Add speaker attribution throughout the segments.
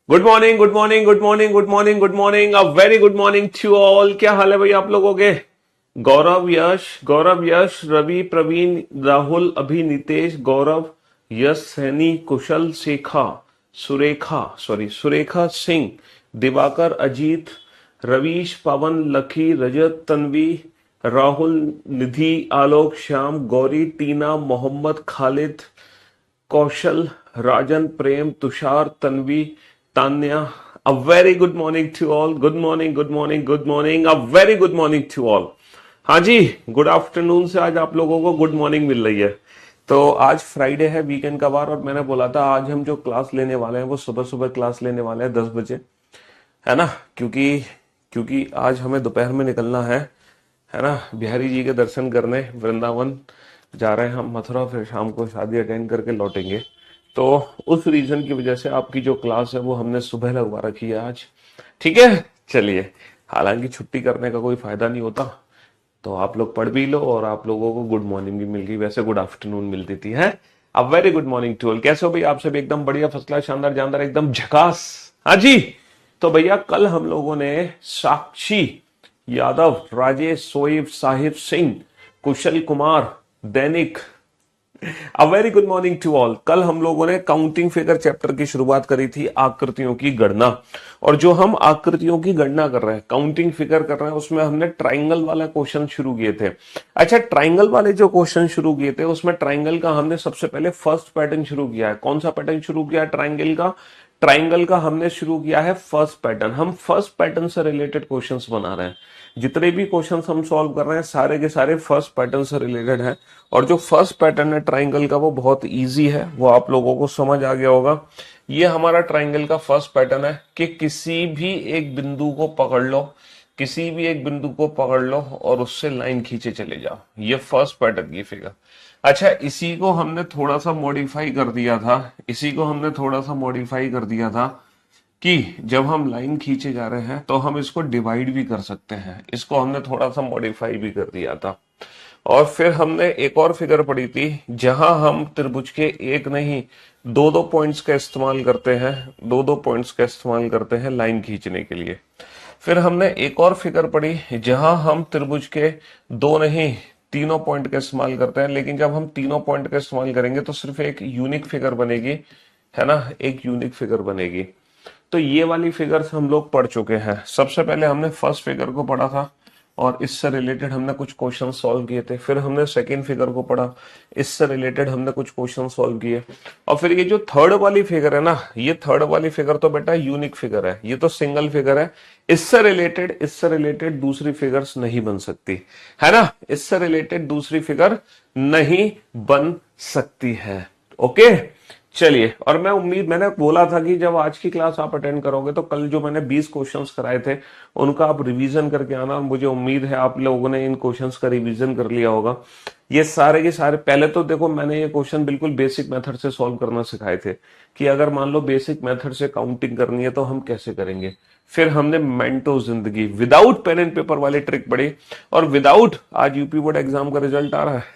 Speaker 1: Good morning, good morning, good morning, good morning, good morning, a very good morning to all. क्या हाल है भाई आप लोगों के? गौरव यश, Ravi, Praveen, Rahul, Abhi, Nitesh, Gaurav, Yash, Saini, Kushal, Surekha Singh, Diwakar, Ajit, Ravish, Pawan, Lucky, Rajat, Tanvi, Rahul, Nidhi, Alok, Shyam, Gauri, Tina, Mohammad, Khalid, Kaushal, Rajan, Prem, Tushar, Tanvi, Tanya. A very good morning to all. Good morning, good morning, good morning, a very good morning to all. हाँ जी, good afternoon से आज आप लोगों को गुड मॉर्निंग मिल रही है। तो आज फ्राइडे है, वीकेंड का बार, और मैंने बोला था आज हम जो क्लास लेने वाले हैं वो सुबह सुबह क्लास लेने वाले हैं 10 बजे, है ना। क्योंकि क्योंकि आज हमें दोपहर में निकलना है ना, बिहारी जी के दर्शन करने वृंदावन जा रहे हैं हम, मथुरा, फिर शाम को शादी अटेंड करके लौटेंगे। तो उस रीजन की वजह से आपकी जो क्लास है वो हमने सुबह लगवा रखी है आज। ठीक है, चलिए। हालांकि छुट्टी करने का कोई फायदा नहीं होता, तो आप लोग पढ़ भी लो और आप लोगों को गुड मॉर्निंग भी मिल गई, वैसे गुड आफ्टरनून मिलती थी है। अब very good morning to all. कैसे हो भाई आप सब? एकदम बढ़िया, फर्स्ट क्लास, शानदार, जानदार, एकदम झकास। हाँ जी। तो भैया कल हम लोगों ने साक्षी यादव, राजेश, सोएब, साहिब सिंह, कुशल कुमार, दैनिक, a very good morning to all. कल हम लोगों ने काउंटिंग फिगर चैप्टर की शुरुआत करी थी, आकृतियों की गणना। और जो हम आकृतियों की गणना कर रहे हैं, काउंटिंग फिगर कर रहे हैं, उसमें हमने ट्राइंगल वाला क्वेश्चन शुरू किए थे। अच्छा, ट्राइंगल वाले जो क्वेश्चन शुरू किए थे उसमें ट्राइंगल का हमने सबसे पहले फर्स्ट पैटर्न शुरू किया है। कौन सा पैटर्न शुरू किया है? ट्राइंगल का हमने शुरू किया है फर्स्ट पैटर्न। हम फर्स्ट पैटर्न से रिलेटेड क्वेश्चंस बना रहे हैं। जितने भी क्वेश्चंस हम सॉल्व कर रहे हैं सारे के सारे फर्स्ट पैटर्न से रिलेटेड हैं। और जो फर्स्ट पैटर्न है ट्राइंगल का वो बहुत इजी है, वो आप लोगों को समझ आ गया होगा। ये हमारा ट्राइंगल का फर्स्ट पैटर्न है कि किसी भी एक बिंदु को पकड़ लो, किसी भी एक बिंदु को पकड़ लो और उससे लाइन खींचे चले जाओ। ये फर्स्ट पैटर्न की फिगर। अच्छा, इसी को हमने थोड़ा सा मॉडिफाई कर दिया था, कि जब हम लाइन खींचे जा रहे हैं तो हम इसको डिवाइड भी कर सकते हैं। इसको हमने थोड़ा सा मॉडिफाई भी कर दिया था। और फिर हमने एक और फिगर पढ़ी थी जहां हम त्रिभुज के एक नहीं दो दो पॉइंट्स का इस्तेमाल करते हैं, लाइन खींचने के लिए। फिर हमने एक और फिगर पढ़ी जहां हम त्रिभुज के दो नहीं तीनों पॉइंट का इस्तेमाल करते हैं, लेकिन जब हम तीनों पॉइंट का इस्तेमाल करेंगे तो सिर्फ एक यूनिक फिगर बनेगी, है ना, एक यूनिक फिगर बनेगी। तो ये वाली फिगर्स हम लोग पढ़ चुके हैं। सबसे पहले हमने फर्स्ट फिगर को पढ़ा था और इससे रिलेटेड हमने कुछ क्वेश्चन सॉल्व किए थे। फिर हमने सेकंड फिगर को पढ़ा, इससे रिलेटेड हमने कुछ क्वेश्चन सॉल्व किए। और फिर ये जो थर्ड वाली फिगर है ना, ये थर्ड वाली फिगर तो बेटा यूनिक फिगर है, ये तो सिंगल फिगर है। इससे रिलेटेड दूसरी फिगर्स नहीं बन सकती, है ना। इससे रिलेटेड दूसरी फिगर नहीं बन सकती है। ओके, चलिए। और मैंने बोला था कि जब आज की क्लास आप अटेंड करोगे तो कल जो मैंने 20 क्वेश्चंस कराए थे उनका आप रिवीजन करके आना। और मुझे उम्मीद है आप लोगों ने इन क्वेश्चंस का रिवीजन कर लिया होगा। ये सारे के सारे, पहले तो देखो मैंने ये क्वेश्चन बिल्कुल बेसिक मेथड से सॉल्व करना सिखाए थे कि अगर मान लो बेसिक मेथड से काउंटिंग करनी है तो हम कैसे करेंगे। फिर हमने मेंटो जिंदगी विदाउट पेन एंड पेपर वाली ट्रिक पढ़ी, और विदाउट, आज यूपी बोर्ड एग्जाम का रिजल्ट आ रहा है,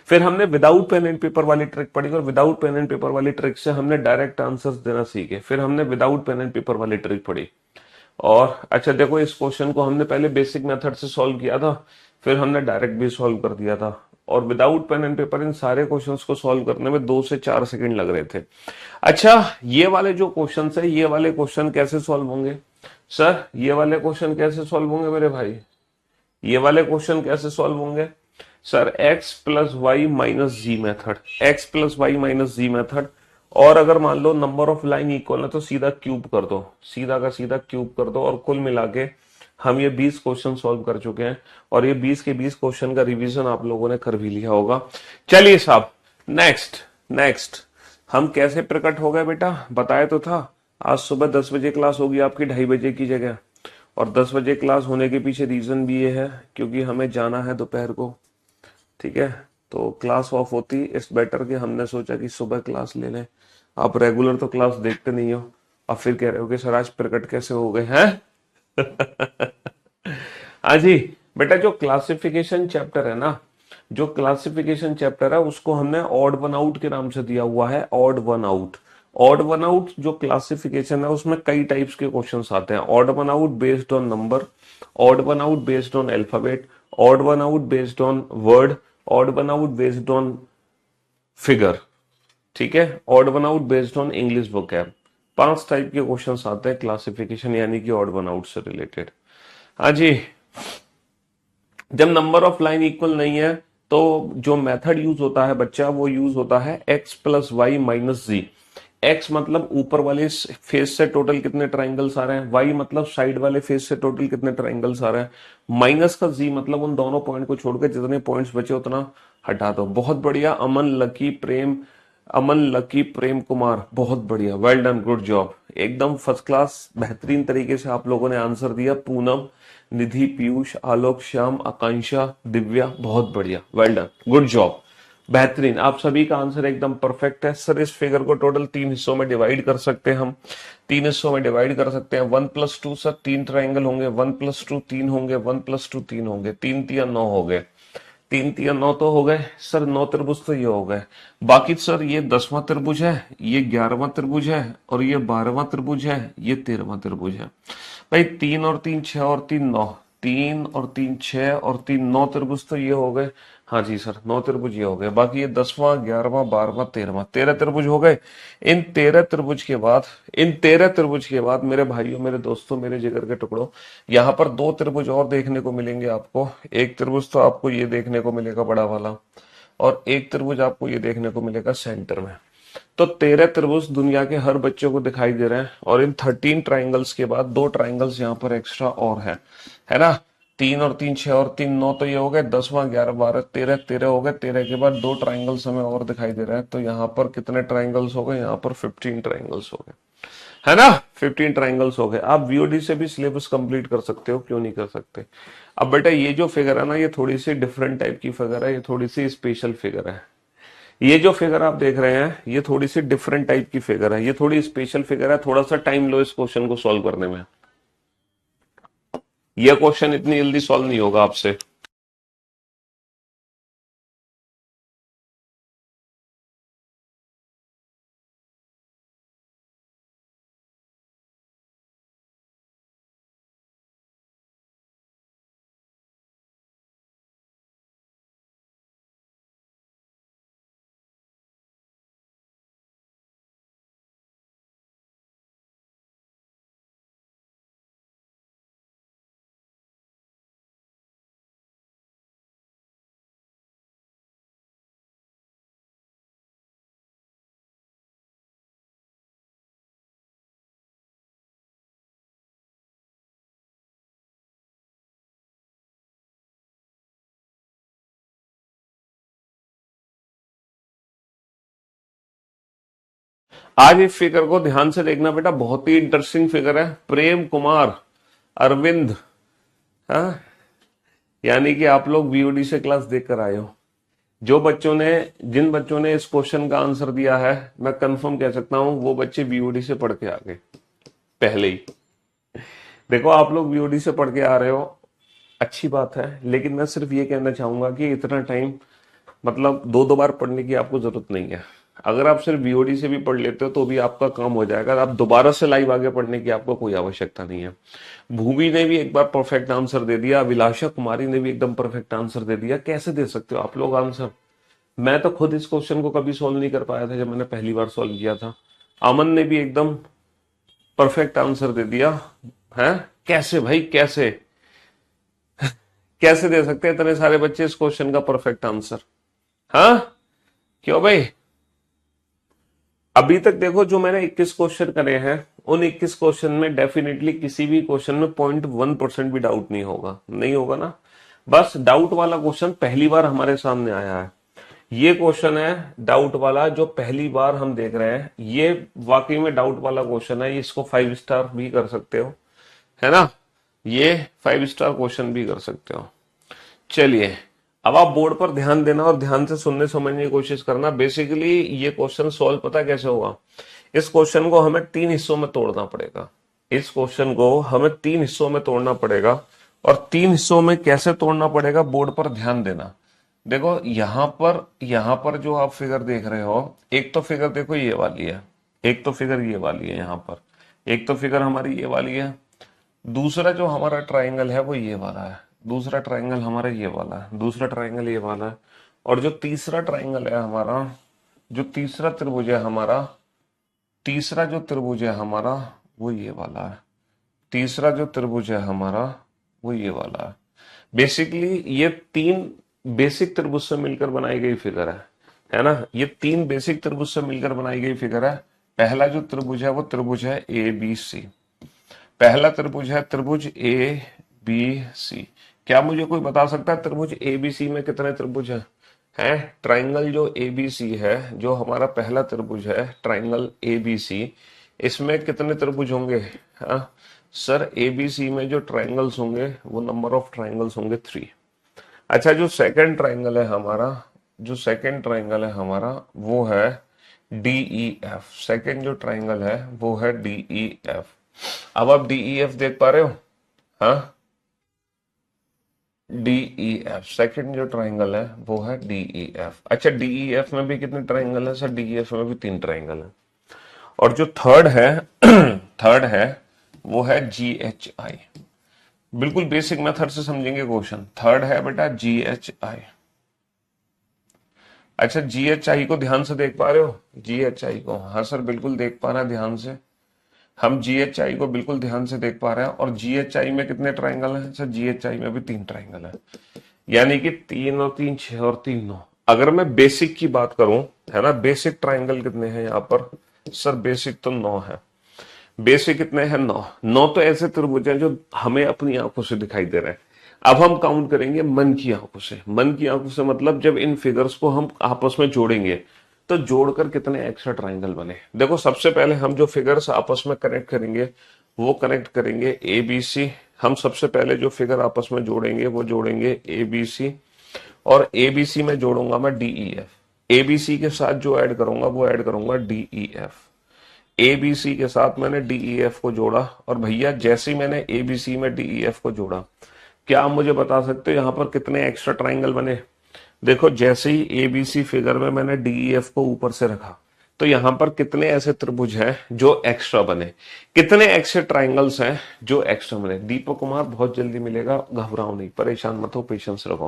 Speaker 1: फिर हमने विदाउट पेन एंड पेपर वाली ट्रिक पढ़ी, और विदाउट पेन एंड पेपर वाली ट्रिक से हमने डायरेक्ट आंसर्स देना सीखे। फिर हमने विदाउट पेन एंड पेपर वाली ट्रिक पढ़ी। और अच्छा देखो, इस क्वेश्चन को हमने पहले बेसिक मेथड से सॉल्व किया था, फिर हमने डायरेक्ट भी सॉल्व कर दिया था। और विदाउट पेन एंड पेपर इन सारे क्वेश्चंस को सॉल्व करने में 2 से 4 सेकंड लग रहे थे। अच्छा, ये वाले जो क्वेश्चन है, ये वाले क्वेश्चन कैसे सॉल्व होंगे सर? ये वाले क्वेश्चन कैसे सॉल्व होंगे मेरे भाई? ये वाले क्वेश्चन कैसे सॉल्व होंगे sir? X plus Y minus G method. और अगर मान लो नंबर ऑफ लाइन इक्वल है तो सीधा क्यूब कर दो, सीधा का सीधा क्यूब कर दो। और कुल मिला के हम ये 20 क्वेश्चन सॉल्व कर चुके हैं, और ये 20 के 20 क्वेश्चन का रिवीजन आप लोगों ने कर भी लिया होगा। चलिए साहब, नेक्स्ट हम कैसे प्रकट हो गए बेटा? बताया तो था। आज सुबह 10 बजे क्लास होगी आपकी, 2:30 की जगह। और 10 बजे क्लास होने के पीछे रीजन भी ये है क्योंकि हमें जाना है दोपहर को, ठीक है। तो क्लास ऑफ होती इस बेटर के, हमने सोचा कि सुबह क्लास ले लें। आप रेगुलर तो क्लास देखते नहीं हो, और फिर कह रहे हो कि सर आज प्रकट कैसे हो गए हैं? हाँ जी बेटा, जो क्लासिफिकेशन चैप्टर है ना, जो क्लासिफिकेशन चैप्टर है उसको हमने ऑड वन आउट के नाम से दिया हुआ है, odd one out. Odd one out जो क्लासिफिकेशन है उसमें कई टाइप्स के क्वेश्चंस आते हैं। Odd one out based on number, odd one out based on alphabet, odd one out based on word, odd one out based on figure, ठीक है, odd one out based on English vocab. 5 type के questions आते हैं classification यानी कि odd one out से related. हाँ जी, जब नंबर ऑफ लाइन इक्वल नहीं है तो जो मेथड यूज होता है बच्चा वो यूज होता है x प्लस वाई माइनस जी। x मतलब ऊपर वाले फेस से टोटल कितने ट्राइंगल्स आ रहे हैं, y मतलब साइड वाले फेस से टोटल कितने ट्राइंगल्स आ रहे हैं, माइनस का z मतलब उन दोनों पॉइंट को छोड़कर जितने पॉइंट्स बचे उतना हटा दो। बहुत बढ़िया अमन लकी प्रेम कुमार, बहुत बढ़िया, वेल डन, गुड जॉब, एकदम फर्स्ट क्लास, बेहतरीन तरीके से आप लोगों ने आंसर दिया। पूनम, निधि, पीयूष, आलोक, श्याम, आकांक्षा, दिव्या, बहुत बढ़िया, वेल डन, गुड जॉब, बेहतरीन, आप सभी का आंसर एकदम परफेक्ट है। सर इस फिगर को टोटल 3 हिस्सों में डिवाइड कर सकते हैं हम, 3 हिस्सों में डिवाइड कर सकते हैं। 1+2 सर 3 ट्राइंगल होंगे, 1+2 3 होंगे, 1+2 3 होंगे, 3 3 9 हो गए, 3 3 9 तो हो गए सर, 9 त्रिभुज तो ये हो गए। बाकी सर ये 10वां त्रिभुज है, ये 11वां त्रिभुज है, और ये 12वां त्रिभुज है, ये 13वां त्रिभुज है। भाई 3 और 3 6 और 3 9, 3 और 3 6 और 3 9 त्रिभुज तो ये हो गए। हाँ जी सर 9 त्रिभुज ये हो गए। बाकी ये 10वां 11वां 12वां 13वां 13 त्रिभुज हो गए। इन 13 त्रिभुज के बाद मेरे भाइयों, मेरे दोस्तों, मेरे जिगर के टुकड़ों, यहाँ पर 2 त्रिभुज और देखने को मिलेंगे आपको। एक त्रिभुज तो आपको ये देखने को मिलेगा बड़ा वाला, और एक त्रिभुज आपको ये देखने को मिलेगा सेंटर में। तो 13 त्रिभुज दुनिया के हर बच्चे को दिखाई दे रहे हैं, और इन 13 ट्राइंगल्स के बाद 2 ट्राइंगल्स यहाँ पर एक्स्ट्रा और है ना। 3 और 3 6 और 3 9 तो ये हो गए, 10वां 11 12 13 13 हो गए। 13 के बाद 2 ट्राइंगल्स हमें और दिखाई दे रहे हैं, तो यहाँ पर कितने ट्राइंगल्स हो गए, यहाँ पर 15 ट्राइंगल्स हो गए, है ना, 15 ट्राइंगल्स हो गए। आप वीओडी से भी सिलेबस कंप्लीट कर सकते हो, क्यों नहीं कर सकते। अब बेटा ये जो फिगर है ना, ये थोड़ी सी डिफरेंट टाइप की फिगर है, ये थोड़ी सी स्पेशल फिगर है। ये जो फिगर आप देख रहे हैं ये थोड़ी सी डिफरेंट टाइप की फिगर है, ये थोड़ी स्पेशल फिगर है। थोड़ा सा टाइम लो इस क्वेश्चन को सॉल्व करने में, यह क्वेश्चन इतनी जल्दी सॉल्व नहीं होगा आपसे। आज इस फिगर को ध्यान से देखना बेटा, बहुत ही इंटरेस्टिंग फिगर है। प्रेम कुमार, अरविंद, हाँ, यानी कि आप लोग वीओडी से क्लास देखकर आए हो। जिन बच्चों ने इस क्वेश्चन का आंसर दिया है, मैं कंफर्म कह सकता हूं वो बच्चे वीओडी से पढ़ के आ गए पहले ही। देखो आप लोग वीओडी से पढ़ के आ रहे हो, अच्छी बात है, लेकिन मैं सिर्फ ये कहना चाहूंगा कि इतना टाइम मतलब 2 बार पढ़ने की आपको जरूरत नहीं है। अगर आप सिर्फ वीओडी से भी पढ़ लेते हो तो भी आपका काम हो जाएगा। आप दोबारा से लाइव आगे पढ़ने की आपको कोई आवश्यकता नहीं है। भूमि ने भी एक बार परफेक्ट आंसर दे दिया, अभिलाषा कुमारी ने भी एकदम परफेक्ट आंसर दे दिया। कैसे दे सकते हो आप लोग आंसर? मैं तो खुद इस क्वेश्चन को कभी सोल्व नहीं कर पाया था जब मैंने पहली बार सोल्व किया था। अमन ने भी एकदम परफेक्ट आंसर दे दिया है। कैसे भाई, कैसे कैसे दे सकते हैं इतने सारे बच्चे इस क्वेश्चन का परफेक्ट आंसर? हाँ, क्यों भाई? अभी तक देखो जो मैंने 21 क्वेश्चन करे हैं, उन 21 क्वेश्चन में डेफिनेटली किसी भी क्वेश्चन में 0.1% भी डाउट नहीं होगा, नहीं होगा ना। बस डाउट वाला क्वेश्चन पहली बार हमारे सामने आया है। ये क्वेश्चन है डाउट वाला जो पहली बार हम देख रहे हैं। ये वाकई में डाउट वाला क्वेश्चन है, इसको 5 स्टार भी कर सकते हो, है ना, ये 5 स्टार क्वेश्चन भी कर सकते हो। चलिए अब आप बोर्ड पर ध्यान देना और ध्यान से सुनने समझने की कोशिश करना। बेसिकली ये क्वेश्चन सॉल्व पता कैसे होगा? इस क्वेश्चन को हमें 3 हिस्सों में तोड़ना पड़ेगा। इस क्वेश्चन को हमें 3 हिस्सों में तोड़ना पड़ेगा, और 3 हिस्सों में कैसे तोड़ना पड़ेगा बोर्ड पर ध्यान देना। देखो यहां पर जो आप फिगर देख रहे हो, एक तो फिगर देखो ये वाली है, एक तो फिगर ये वाली है यहाँ पर, एक तो फिगर हमारी ये वाली है, दूसरा जो हमारा ट्राइंगल है वो ये वाला है, दूसरा ट्राइंगल हमारा ये वाला है, दूसरा ट्राइंगल ये वाला है, और जो तीसरा ट्राइंगल है हमारा, जो तीसरा त्रिभुज है हमारा, तीसरा जो त्रिभुज है हमारा वो ये वाला है, तीसरा जो त्रिभुज है हमारा वो ये वाला है। बेसिकली ये तीन बेसिक त्रिभुज से मिलकर बनाई गई फिगर है ना, ये तीन बेसिक त्रिभुज से मिलकर बनाई गई फिगर है। पहला जो त्रिभुज है वो त्रिभुज है ए बी सी, पहला त्रिभुज है त्रिभुज ए बी सी। क्या मुझे कोई बता सकता है त्रिभुज ए बी सी में कितने त्रिभुज हैं? ट्राइंगल जो ए बी सी है, जो हमारा पहला त्रिभुज है ट्राइंगल ए बी सी, इसमें कितने त्रिभुज होंगे? हाँ सर, ए बी सी में जो ट्राइंगल्स होंगे वो नंबर ऑफ ट्राइंगल्स होंगे 3। अच्छा, जो सेकंड ट्राइंगल है हमारा, जो सेकंड ट्राइंगल है हमारा वो है डी ई एफ, सेकंड जो ट्राइंगल है वो है डी ई एफ। अब आप डी ई एफ देख पा रहे हो? हाँ, डी ई एफ सेकंड जो ट्राइंगल है वो है डी ई एफ। अच्छा, डी ई एफ में भी कितने ट्राइंगल है? सर डी ई एफ में भी 3 ट्राइंगल है। और जो थर्ड है थर्ड है वो है जी एच आई। बिल्कुल बेसिक मेथड से समझेंगे क्वेश्चन। थर्ड है बेटा जी एच आई। अच्छा, जी एच आई को ध्यान से देख पा रहे हो? जी एच आई को, हाँ सर बिल्कुल देख पा रहे हैं ध्यान से, हम जी एच आई को बिल्कुल ध्यान से देख पा रहे हैं। और जी एच आई में कितने ट्राइंगल हैं? सर जी एच आई में भी 3 ट्राइंगल है, यानी कि 3 और 3 6 और 3 9। अगर मैं बेसिक की बात करूं, है ना, बेसिक ट्राइंगल कितने हैं यहाँ पर? सर बेसिक तो 9 है। बेसिक कितने हैं? 9। 9 तो ऐसे त्रिभुज हैं जो हमें अपनी आंखों से दिखाई दे रहे हैं। अब हम काउंट करेंगे मन की आंखों से। मन की आंखों से मतलब जब इन फिगर्स को हम आपस में जोड़ेंगे तो जोड़कर कितने एक्स्ट्रा ट्राइंगल बने। देखो, सबसे पहले हम जो फिगर्स आपस में कनेक्ट करेंगे वो कनेक्ट करेंगे ए बी सी। हम सबसे पहले जो फिगर आपस में जोड़ेंगे वो जोड़ेंगे ए बी सी, और ए बी सी में जोड़ूंगा मैं D E F. A B C के साथ जो ऐड करूंगा वो ऐड करूंगा D E F. A B C के साथ मैंने डी ई एफ को जोड़ा, और भैया जैसे ही मैंने ए बी सी में डी ई एफ को जोड़ा, क्या आप मुझे बता सकते हो यहाँ पर कितने एक्स्ट्रा ट्राइंगल बने? देखो, जैसे ही एबीसी फिगर में मैंने डीईएफ को ऊपर से रखा तो यहां पर कितने ऐसे त्रिभुज हैं जो एक्स्ट्रा बने, कितने एक्स्ट्रा ट्राइंगल्स हैं जो एक्स्ट्रा बने। दीपक कुमार बहुत जल्दी मिलेगा, घबराओ नहीं, परेशान मत हो, पेशेंस रखो।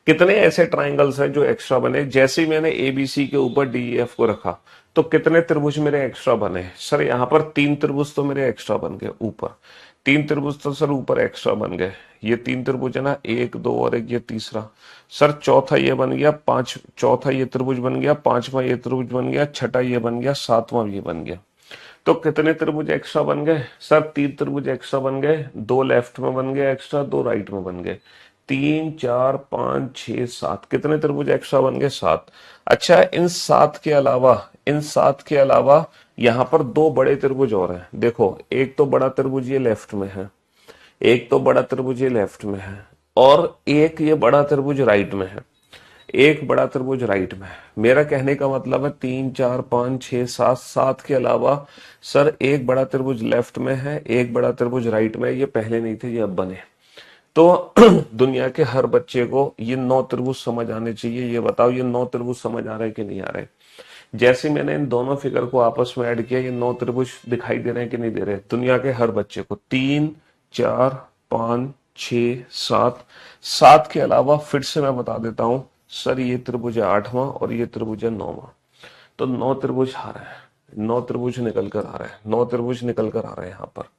Speaker 1: कितने ऐसे ट्राइंगल्स हैं जो एक्स्ट्रा बने? जैसे ही मैंने एबीसी के ऊपर डीईएफ को रखा तो कितने त्रिभुज मेरे एक्स्ट्रा बने? सर यहाँ पर 3 त्रिभुज तो मेरे एक्स्ट्रा बन गए ऊपर, 3 त्रिभुज तो सर ऊपर एक्स्ट्रा बन गए। ये 3 त्रिभुज है ना, 1 2 और 1 ये तीसरा। सर चौथा ये बन गया, चौथा ये त्रिभुज बन गया, पांचवा ये त्रिभुज बन गया, छठा ये बन गया, सातवां ये बन गया। तो कितने त्रिभुज एक्स्ट्रा बन गए? सर 3 त्रिभुज एक्स्ट्रा बन गए, 2 लेफ्ट में बन गए एक्स्ट्रा, 2 राइट में बन गए। 3 4 5 6 7, कितने त्रिभुज एक्स्ट्रा बन गए? 7। अच्छा, इन 7 के अलावा, इन 7 के अलावा यहाँ पर 2 बड़े त्रिभुज और हैं। देखो, एक तो बड़ा त्रिभुज ये लेफ्ट में है, एक तो बड़ा त्रिभुज ये लेफ्ट में है, और एक ये बड़ा त्रिभुज राइट में है, एक बड़ा त्रिभुज राइट में है। मेरा कहने का मतलब है 3 4 5 6 7, 7 के अलावा सर एक बड़ा त्रिभुज लेफ्ट में है, एक बड़ा त्रिभुज राइट में है। ये पहले नहीं थे, ये अब बने। तो दुनिया के हर बच्चे को ये 9 त्रिभुज समझ आने चाहिए। ये बताओ, ये 9 त्रिभुज समझ आ रहे हैं कि नहीं आ रहे? जैसे मैंने इन दोनों फिगर को आपस में ऐड किया, ये 9 त्रिभुज दिखाई दे रहे हैं कि नहीं दे रहे? दुनिया के हर बच्चे को 3 4 5 6 7, 7 के अलावा फिर से मैं बता देता हूं सर, ये त्रिभुज है 8वां और ये त्रिभुज है 9वां। तो 9 त्रिभुज आ रहे हैं, 9 त्रिभुज निकल कर आ रहे हैं, 9 त्रिभुज निकल कर आ रहे हैं यहाँ पर।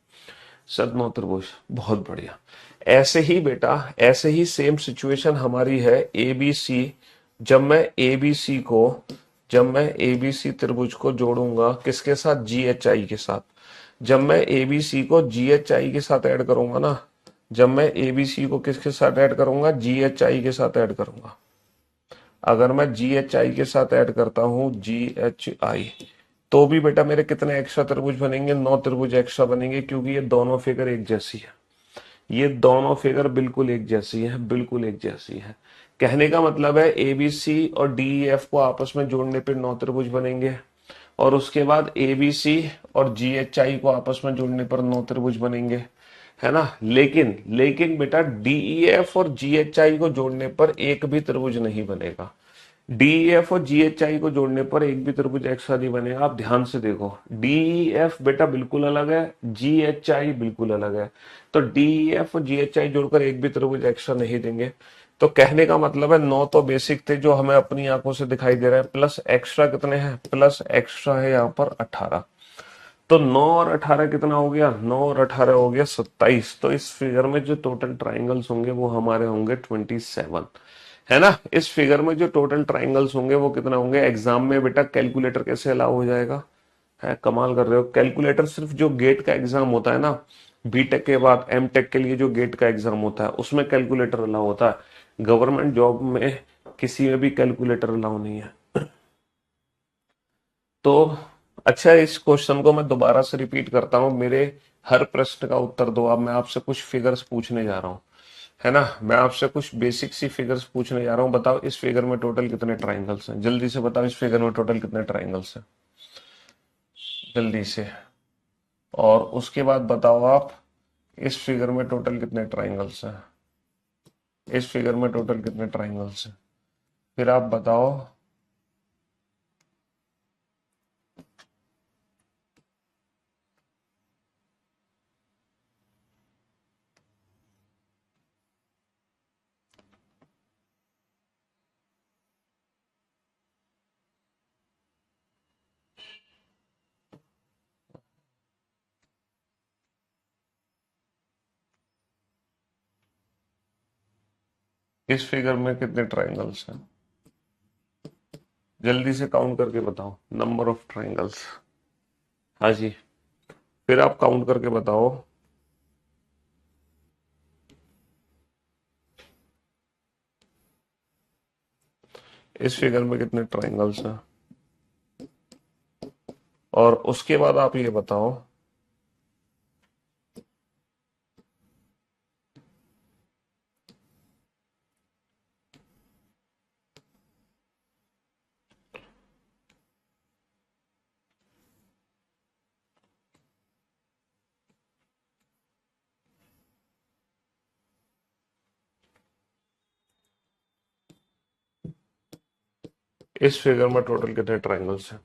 Speaker 1: सर 9 त्रिभुज, बहुत बढ़िया। ऐसे ही बेटा, ऐसे ही सेम सिचुएशन हमारी है ए बी सी। जब मैं एबीसी को, जब मैं एबीसी त्रिभुज को जोड़ूंगा किसके साथ? जीएचआई के साथ। जब मैं एबीसी को जीएचआई के साथ ऐड करूंगा ना, जब मैं एबीसी को किसके साथ ऐड करूंगा? जीएचआई के साथ ऐड करूंगा। अगर मैं जीएचआई के साथ ऐड करता हूं जीएचआई, तो भी बेटा मेरे कितने एक्स्ट्रा त्रिभुज बनेंगे? 9 त्रिभुज एक्स्ट्रा बनेंगे, क्योंकि ये दोनों फिगर एक जैसी है, ये दोनों फिगर बिल्कुल एक जैसी है, बिल्कुल एक जैसी है। कहने का मतलब है एबीसी और डीईएफ को आपस में जोड़ने पर 9 त्रिभुज बनेंगे, और उसके बाद एबीसी और जीएचआई को आपस में जोड़ने पर 9 त्रिभुज बनेंगे, है ना। लेकिन लेकिन बेटा डीईएफ और जीएचआई को जोड़ने पर एक भी त्रिभुज नहीं बनेगा। डीईएफ और जीएचआई को जोड़ने पर एक भी त्रिभुज एक्स्ट्रा नहीं बनेगा। आप ध्यान से देखो, डीईएफ बेटा बिल्कुल अलग है, जीएचआई बिल्कुल अलग है। तो डीईएफ और जीएचआई जोड़कर एक भी त्रिभुज एक्स्ट्रा नहीं देंगे। तो कहने का मतलब है 9 तो बेसिक थे जो हमें अपनी आंखों से दिखाई दे रहे हैं, प्लस एक्स्ट्रा कितने हैं, प्लस एक्स्ट्रा है यहाँ पर 18। तो 9 और 18 कितना हो गया, 9 और 18 हो गया 27। तो इस फिगर में जो टोटल ट्राइंगल्स होंगे वो हमारे होंगे 27, है ना। इस फिगर में जो टोटल ट्राइंगल्स होंगे वो कितना होंगे। एग्जाम में बेटा कैलकुलेटर कैसे अलाउ हो जाएगा, है कमाल कर रहे हो। कैलकुलेटर सिर्फ जो गेट का एग्जाम होता है ना, बीटेक के बाद एमटेक के लिए जो गेट का एग्जाम होता है उसमें कैलकुलेटर अलाउ होता है। गवर्नमेंट जॉब में किसी में भी कैलकुलेटर अलाउ नहीं है। तो अच्छा, इस क्वेश्चन को मैं दोबारा से रिपीट करता हूं, मेरे हर प्रश्न का उत्तर दो। अब मैं आपसे कुछ फिगर्स पूछने जा रहा हूं, है ना। मैं आपसे कुछ बेसिक सी फिगर्स पूछने जा रहा हूं। बताओ इस फिगर में टोटल कितने ट्राइंगल्स हैं, जल्दी से बताओ इस फिगर में टोटल कितने ट्राइंगल्स हैं, जल्दी से। और उसके बाद बताओ आप इस फिगर में टोटल कितने ट्राइंगल्स हैं, इस फिगर में टोटल कितने ट्राइंगल्स हैं, फिर आप बताओ। इस फिगर में कितने ट्राइंगल्स हैं, जल्दी से काउंट करके बताओ नंबर ऑफ ट्राइंगल्स। हाँ जी, फिर आप काउंट करके बताओ। इस फिगर में कितने ट्राइंगल्स हैं, और उसके बाद आप ये बताओ। इस फिगर में टोटल कितने ट्राइंगल्स हैं।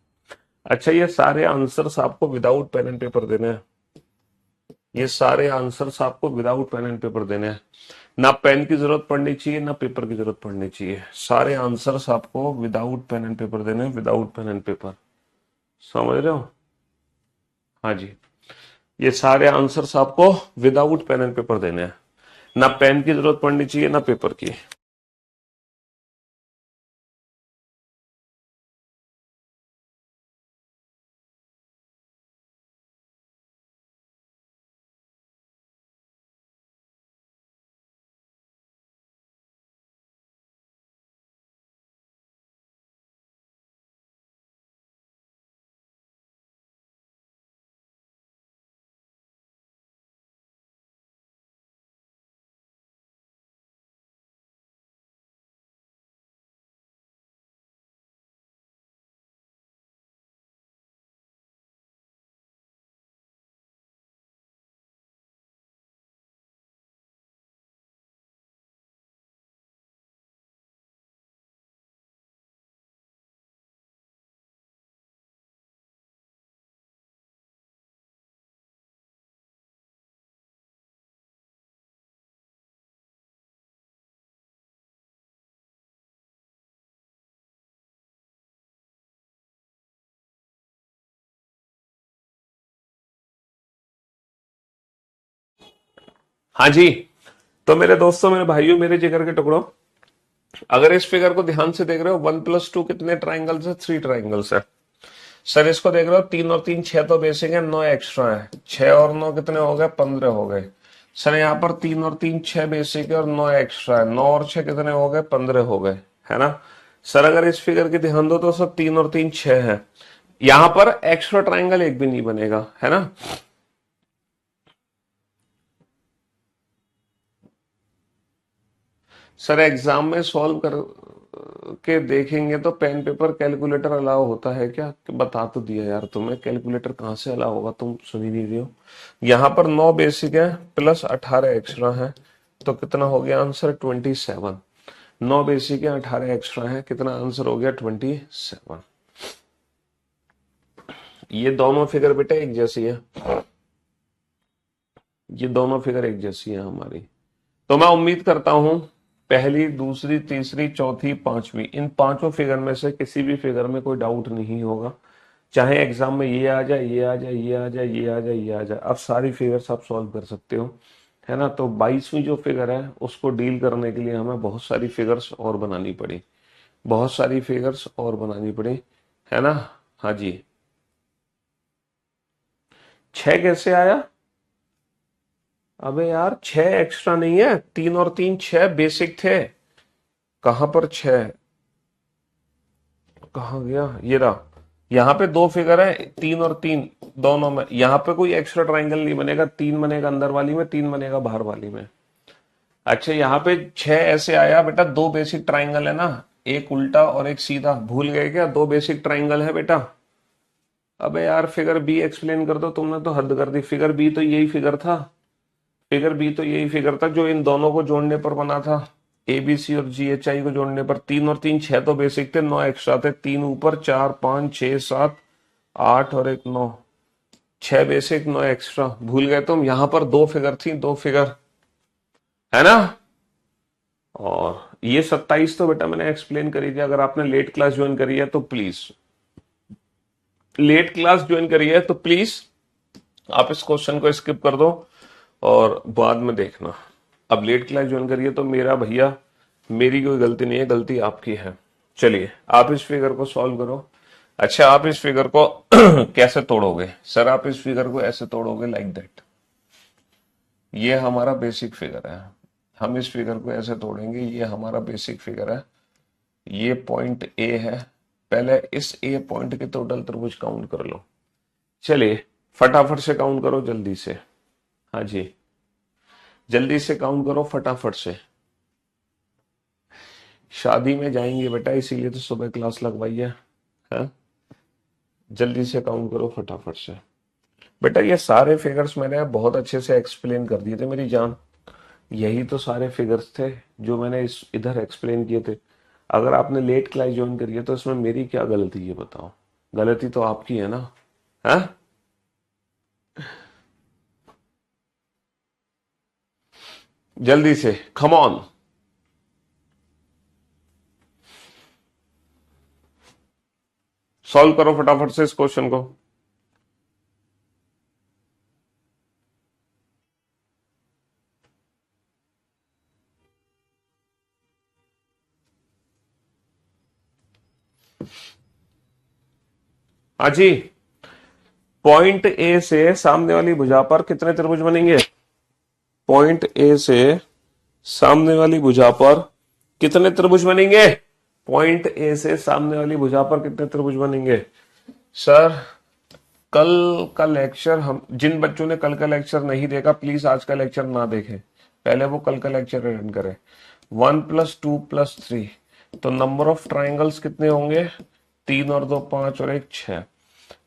Speaker 1: अच्छा, ये सारे आंसर्स आपको विदाउट पेन एंड पेपर देने हैं, ये सारे आंसर्स आपको विदाउट पेन एंड पेपर देने हैं। ना पेन की जरूरत पड़नी चाहिए ना पेपर की जरूरत पड़नी चाहिए। सारे आंसर्स आपको विदाउट पेन एंड पेपर देने हैं, विदाउट पेन एंड पेपर। समझ रहे हो। हाँ जी, ये सारे आंसर्स आपको विदाउट पेन एंड पेपर देने हैं। ना पेन की जरूरत पड़नी चाहिए ना पेपर की। हाँ जी, तो मेरे दोस्तों, मेरे भाइयों, मेरे जिगर के टुकड़ों, अगर इस फिगर को ध्यान से देख रहे हो, 1+2 कितने ट्राइंगल्स है, 3 ट्राइंगल्स है। सर इसको देख रहे हो, 3 और 3 6 तो बेसिक है, 9 एक्स्ट्रा है, 6 और 9 कितने हो गए, 15 हो गए। सर यहाँ पर 3 और 3 6 बेसिक है और 9 एक्स्ट्रा है, 9 और 6 कितने हो गए, 15 हो गए, है ना। सर अगर इस फिगर की ध्यान दो तो सर 3 और 3 6 है, यहां पर एक्स्ट्रा ट्राइंगल एक भी नहीं बनेगा, है ना। सर एग्जाम में सॉल्व कर के देखेंगे तो पेन पेपर कैलकुलेटर अलाउ होता है क्या, बता तो दिया यार तुम्हें, कैलकुलेटर कहाँ से अलाउ होगा, तुम सुन ही नहीं रही हो। यहाँ पर 9 बेसिक है प्लस 18 एक्स्ट्रा है, तो कितना हो गया आंसर, 27। 9 बेसिक है, 18 एक्स्ट्रा है, कितना आंसर हो गया 27। ये दोनों फिगर बेटा एक जैसी है, ये दोनों फिगर एक जैसी है हमारी। तो मैं उम्मीद करता हूं पहली, दूसरी, तीसरी, चौथी, पांचवी, इन पांचों फिगर में से किसी भी फिगर में कोई डाउट नहीं होगा। चाहे एग्जाम में ये आ जाए, ये आ जाए, ये आ जाए, ये आ जाए, ये आ जाए, अब सारी फिगर्स आप सॉल्व कर सकते हो, है ना। तो 22वीं जो फिगर है उसको डील करने के लिए हमें बहुत सारी फिगर्स और बनानी पड़ी, बहुत सारी फिगर्स और बनानी पड़ी, है ना। हाँ जी। 6 कैसे आया? अबे यार 6 एक्स्ट्रा नहीं है, 3 और 3 6 बेसिक थे। कहां पर 6, कहां गया, ये रहा। यहाँ पे दो फिगर है, 3 और 3 दोनों में, यहाँ पे कोई एक्स्ट्रा ट्राइंगल नहीं बनेगा, 3 बनेगा अंदर वाली में, 3 बनेगा बाहर वाली में। अच्छा यहाँ पे 6 ऐसे आया बेटा, दो बेसिक ट्राइंगल है ना, एक उल्टा और एक सीधा, भूल गए क्या? दो बेसिक ट्राइंगल है बेटा। अबे यार फिगर बी एक्सप्लेन कर दो, तुमने तो हद कर दी। फिगर बी तो यही फिगर था, फिगर बी तो यही फिगर था जो इन दोनों को जोड़ने पर बना था, ए बी सी और जी एच आई को जोड़ने पर। 3 और 3 6 तो बेसिक थे, 9 एक्स्ट्रा थे, 3 ऊपर, 4 5 6 7 8 और एक 9, 6 बेसिक 9 एक्स्ट्रा। भूल गए तुम? यहां पर दो फिगर थी, दो फिगर, है ना। और ये 27 तो बेटा मैंने एक्सप्लेन करी थी। अगर आपने लेट क्लास ज्वाइन करी है तो प्लीज, लेट क्लास ज्वाइन करी है तो प्लीज आप इस क्वेश्चन को स्किप कर दो और बाद में देखना। अब लेट क्लास ज्वाइन करिए तो मेरा भैया, मेरी कोई गलती नहीं है, गलती आपकी है। चलिए आप इस फिगर को सॉल्व करो। अच्छा आप इस फिगर को कैसे तोड़ोगे? सर आप इस फिगर को ऐसे तोड़ोगे, लाइक दैट। ये हमारा बेसिक फिगर है, हम इस फिगर को ऐसे तोड़ेंगे, ये हमारा बेसिक फिगर है, ये पॉइंट ए है। पहले इस ए पॉइंट के टोटल त्रिभुज काउंट कर लो। चलिए फटाफट से काउंट करो जल्दी से। हाँ जी जल्दी से काउंट करो फटाफट से। शादी में जाएंगे बेटा, इसीलिए तो सुबह क्लास लगवाई है, हाँ? जल्दी से काउंट करो फटाफट से। बेटा ये सारे फिगर्स मैंने बहुत अच्छे से एक्सप्लेन कर दिए थे मेरी जान। यही तो सारे फिगर्स थे जो मैंने इस इधर एक्सप्लेन किए थे। अगर आपने लेट क्लास ज्वाइन करी है तो इसमें मेरी क्या गलती है बताओ? गलती तो आपकी है ना, हाँ? जल्दी से कम ऑन। सॉल्व करो फटाफट से इस क्वेश्चन को। हाँ जी, पॉइंट ए से सामने वाली भुजा पर कितने त्रिभुज बनेंगे? पॉइंट ए से सामने वाली भुजा पर कितने त्रिभुज बनेंगे? पॉइंट ए से सामने वाली भुजा पर कितने त्रिभुज बनेंगे? सर कल का लेक्चर, हम जिन बच्चों ने कल का लेक्चर नहीं देखा प्लीज आज का लेक्चर ना देखें, पहले वो कल का लेक्चर अटेंड करें। 1 + 2 + 3, तो नंबर ऑफ ट्राइंगल्स कितने होंगे? 3 और 2 5 और एक 6,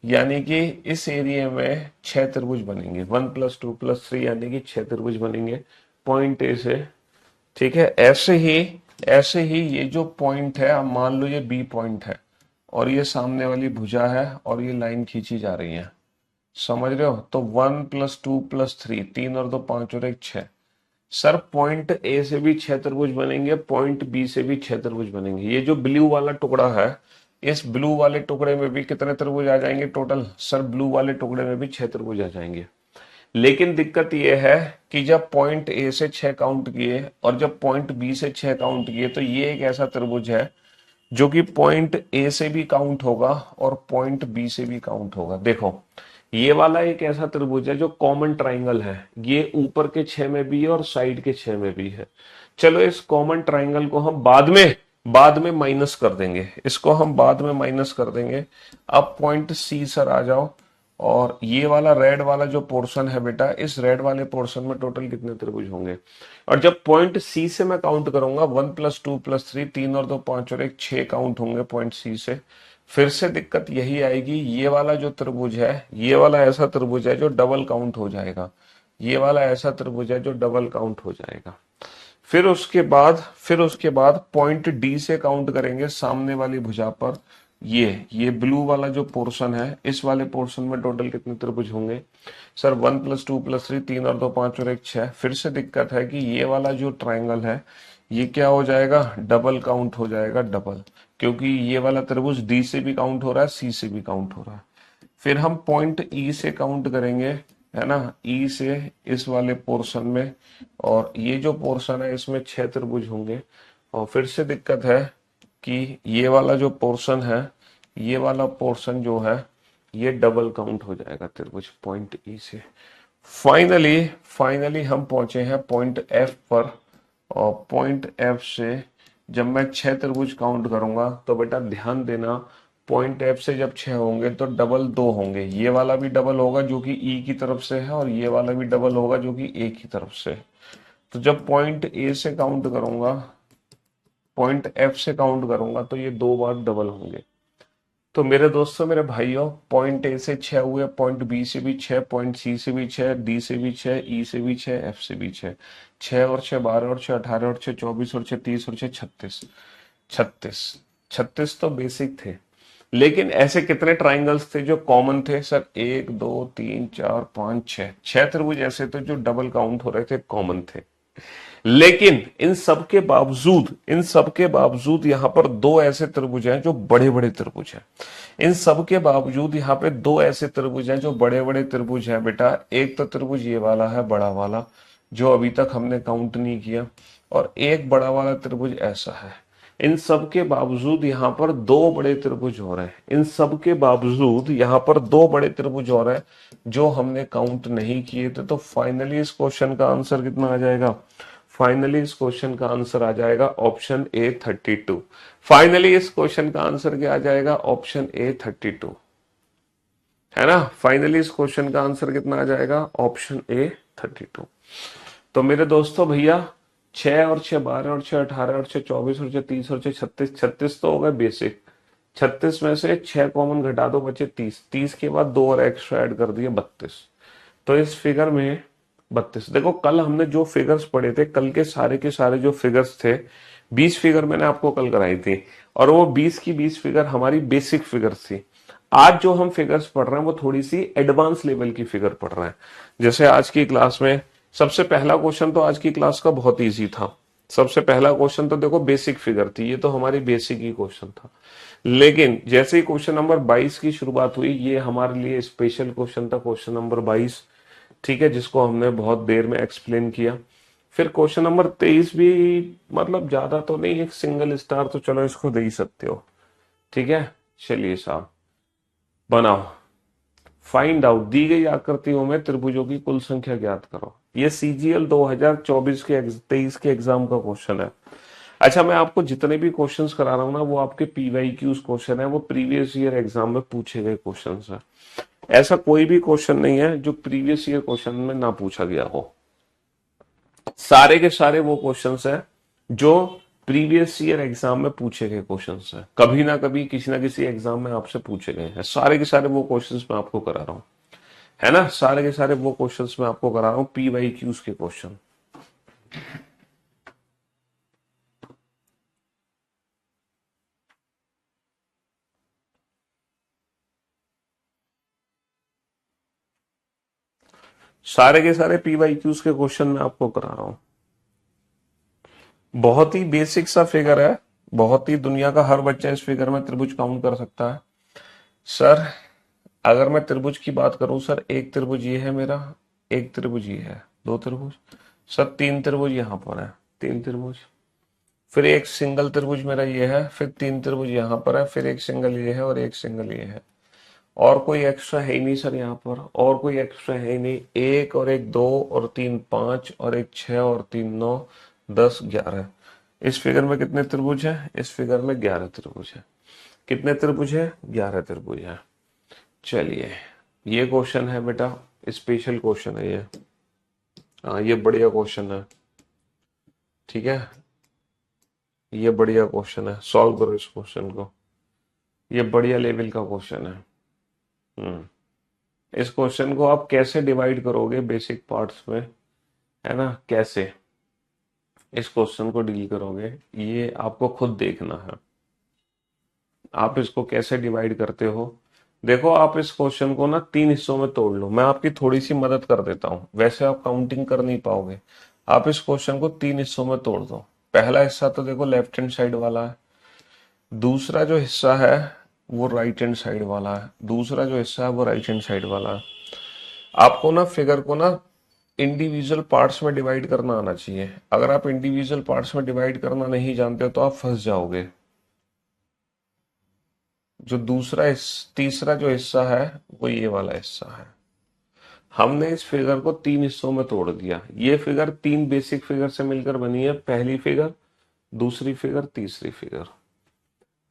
Speaker 1: यानी कि इस एरिया में 6 त्रिभुज बनेंगे। 1 + 2 + 3 यानी कि 6 त्रिभुज बनेंगे पॉइंट ए से। ठीक है, ऐसे ही ये जो पॉइंट है, अब मान लो ये बी पॉइंट है और ये सामने वाली भुजा है और ये लाइन खींची जा रही है, समझ रहे हो? तो 1 + 2 + 3, 3 और 2 5 और एक 6। सर पॉइंट ए से भी 6 त्रिभुज बनेंगे, पॉइंट बी से भी 6 त्रिभुज बनेंगे। ये जो ब्लू वाला टुकड़ा है, इस ब्लू वाले टुकड़े में भी कितने त्रिभुज आ जाएंगे टोटल? सर ब्लू वाले टुकड़े में भी 6 त्रिभुज आ जाएंगे। लेकिन दिक्कत यह है कि जब पॉइंट ए से 6 काउंट किए और जब पॉइंट बी से 6 काउंट किए, तो ये एक ऐसा त्रिभुज है जो कि पॉइंट ए से भी काउंट होगा और पॉइंट बी से भी काउंट होगा। देखो ये वाला एक ऐसा त्रिभुज है जो कॉमन ट्राइंगल है, ये ऊपर के 6 में भी है और साइड के 6 में भी है। चलो इस कॉमन ट्राइंगल को हम बाद में माइनस कर देंगे, इसको हम बाद में माइनस कर देंगे। अब पॉइंट सी सर आ जाओ, और ये वाला रेड वाला जो पोर्शन है बेटा, इस रेड वाले पोर्शन में टोटल कितने त्रिभुज होंगे? और जब पॉइंट सी से मैं काउंट करूंगा, 1 + 2 + 3, 3 और 2 5 और एक 6 काउंट होंगे पॉइंट सी से। फिर से दिक्कत यही आएगी, ये वाला जो त्रिभुज है, ये वाला ऐसा त्रिभुज है जो डबल काउंट हो जाएगा, ये वाला ऐसा त्रिभुज है जो डबल काउंट हो जाएगा। फिर उसके बाद पॉइंट डी से काउंट करेंगे सामने वाली भुजा पर। ये ब्लू वाला जो पोर्शन है, इस वाले पोर्शन में टोटल कितने त्रिभुज होंगे? सर 1 + 2 + 3, 3 और 2 5 और 1 6। फिर से दिक्कत है कि ये वाला जो ट्राइंगल है ये क्या हो जाएगा? डबल काउंट हो जाएगा, डबल। क्योंकि ये वाला त्रिभुज डी से भी काउंट हो रहा है, सी से भी काउंट हो रहा है। फिर हम पॉइंट ई से काउंट करेंगे, है ना, ई से इस वाले पोर्शन में। और ये जो पोर्शन है इसमें 6 त्रिभुज होंगे। और फिर से दिक्कत है कि ये वाला जो पोर्शन है, ये वाला पोर्शन जो है ये डबल काउंट हो जाएगा त्रिभुज पॉइंट ई से। फाइनली हम पहुंचे हैं पॉइंट एफ पर। और पॉइंट एफ से जब मैं 6 त्रिभुज काउंट करूंगा तो बेटा ध्यान देना, पॉइंट एफ से जब 6 होंगे तो डबल 2 होंगे। ये वाला भी डबल होगा जो कि ई की तरफ से है, और ये वाला भी डबल होगा जो कि ए की तरफ से है। तो जब पॉइंट ए से काउंट करूंगा, पॉइंट एफ से काउंट करूंगा तो ये 2 बार डबल होंगे। तो मेरे दोस्तों, मेरे भाइयों, पॉइंट ए से 6 हुए, पॉइंट बी से भी 6, पॉइंट सी से भी 6, डी से भी 6, ई से भी 6, एफ से भी 6। 6 और 6 12 और 6 18 और 6 24 और 6 30 और 6 36। 36 36 तो बेसिक थे। लेकिन ऐसे कितने ट्राइंगल्स थे जो कॉमन थे? सर 1 2 3 4 5 6, 6 त्रिभुज ऐसे थे जो डबल काउंट हो रहे थे, कॉमन थे। लेकिन इन सब के बावजूद यहां पर दो ऐसे त्रिभुज हैं जो बड़े बड़े त्रिभुज हैं। इन सब के बावजूद यहाँ पे दो ऐसे त्रिभुज हैं जो बड़े बड़े त्रिभुज हैं बेटा। एक तो त्रिभुज ये वाला है, बड़ा वाला, जो अभी तक हमने काउंट नहीं किया, और एक बड़ा वाला त्रिभुज ऐसा है। इन सब के बावजूद यहाँ पर दो बड़े त्रिभुज हो रहे हैं। इन सब के बावजूद यहाँ पर दो बड़े त्रिभुज हो रहे हैं जो हमने काउंट नहीं किए थे। तो फाइनली इस क्वेश्चन का आंसर कितना आ जाएगा? फाइनली इस क्वेश्चन का आंसर आ जाएगा ऑप्शन ए 32। फाइनली इस क्वेश्चन का आंसर क्या आ जाएगा? ऑप्शन ए 32, है ना। फाइनली इस क्वेश्चन का आंसर कितना आ जाएगा? Option A 32। तो मेरे दोस्तों भैया, 6 और 6 12 और 6 18 और 6 24 और 6 30 और 6 36, 36 तो हो गए बेसिक। 36 में से 6 कॉमन घटा दो, बचे 30। 30 के बाद 2 और एक्स्ट्रा ऐड कर दिए, 32। तो इस फिगर में 32। देखो, कल हमने जो फिगर्स पढ़े थे, कल के सारे जो फिगर्स थे, 20 फिगर मैंने आपको कल कराई थी, और वो 20 की 20 फिगर हमारी बेसिक फिगर्स थी। आज जो हम फिगर्स पढ़ रहे हैं वो थोड़ी सी एडवांस लेवल की फिगर पढ़ रहे हैं। जैसे आज की क्लास में सबसे पहला क्वेश्चन तो आज की क्लास का बहुत इजी था। सबसे पहला क्वेश्चन तो देखो बेसिक फिगर थी, ये तो हमारी बेसिक ही क्वेश्चन था। लेकिन जैसे ही क्वेश्चन नंबर 22 की शुरुआत हुई, ये हमारे लिए स्पेशल क्वेश्चन था, क्वेश्चन नंबर 22, ठीक है, जिसको हमने बहुत देर में एक्सप्लेन किया। फिर क्वेश्चन नंबर 23 भी, मतलब ज्यादा तो नहीं, एक सिंगल स्टार तो चलो इसको दे ही सकते हो, ठीक है। चलिए साहब, बनाओ। फाइंड आउट, दी गई आकृतियों में त्रिभुजों की कुल संख्या ज्ञात करो। ये सीजीएल 2024 के 23 के एग्जाम का क्वेश्चन है। अच्छा, मैं आपको जितने भी क्वेश्चंस करा रहा हूं ना, वो आपके पीवाईक्यूज क्वेश्चन है, वो प्रीवियस ईयर एग्जाम में पूछे गए क्वेश्चंस है। ऐसा कोई भी क्वेश्चन नहीं है जो प्रीवियस ईयर क्वेश्चन में ना पूछा गया हो। सारे के सारे वो क्वेश्चंस हैं जो प्रीवियस ईयर एग्जाम में पूछे गए क्वेश्चंस हैं। कभी ना कभी किसी ना किसी एग्जाम में आपसे पूछे गए हैं। सारे के सारे वो क्वेश्चंस मैं आपको करा रहा हूं, है ना। सारे के सारे वो क्वेश्चंस मैं आपको करा रहा हूं, पीवाईक्यूज के क्वेश्चन। सारे के सारे पीवाईक्यूज के क्वेश्चन मैं आपको करा रहा हूं। बहुत ही बेसिक सा फिगर है, बहुत ही, दुनिया का हर बच्चा इस फिगर में त्रिभुज काउंट कर सकता है। सर अगर मैं त्रिभुज की बात करूं, सर एक त्रिभुज ये है मेरा, एक त्रिभुज ये है, दो त्रिभुज। सर तीन त्रिभुज यहां पर है, तीन त्रिभुज। फिर एक सिंगल त्रिभुज मेरा ये है, फिर तीन त्रिभुज यहां पर है, फिर एक सिंगल ये है और एक सिंगल ये है। और कोई एक्स्ट्रा है ही नहीं सर यहाँ पर, और कोई एक्स्ट्रा है ही नहीं। एक और एक दो और तीन पांच और एक 6 और तीन 9 10 11। इस फिगर में कितने त्रिभुज हैं? इस फिगर में 11 त्रिभुज है। कितने त्रिभुज है? 11 त्रिभुज है। चलिए, ये क्वेश्चन है बेटा, स्पेशल क्वेश्चन है ये। हाँ, ये बढ़िया क्वेश्चन है, ठीक है। ये बढ़िया क्वेश्चन है, सॉल्व करो इस क्वेश्चन को। ये बढ़िया लेवल का क्वेश्चन है। इस क्वेश्चन को आप कैसे डिवाइड करोगे बेसिक पार्ट्स में, है ना, कैसे? इस क्वेश्चन को डील करोगे, ये आपको खुद देखना है आप इसको कैसे डिवाइड करते हो। देखो, आप इस क्वेश्चन को ना 3 हिस्सों में तोड़ लो, मैं आपकी थोड़ी सी मदद कर देता हूँ, वैसे आप काउंटिंग कर नहीं पाओगे। आप इस क्वेश्चन को 3 हिस्सों में तोड़ दो। पहला हिस्सा तो देखो लेफ्ट हैंड साइड वाला है, दूसरा जो हिस्सा है वो राइट हैंड साइड वाला है, दूसरा जो हिस्सा है वो राइट हैंड साइड वाला है। आपको ना फिगर को ना इंडिविजुअल पार्ट्स में डिवाइड करना आना चाहिए। अगर आप इंडिविजुअल पार्ट्स में डिवाइड करना नहीं जानते हो तो आप फंस जाओगे। जो तीसरा जो हिस्सा है वो ये वाला हिस्सा है। हमने इस फिगर को 3 हिस्सों में तोड़ दिया। ये फिगर 3 बेसिक फिगर से मिलकर बनी है, पहली फिगर, दूसरी फिगर, तीसरी फिगर।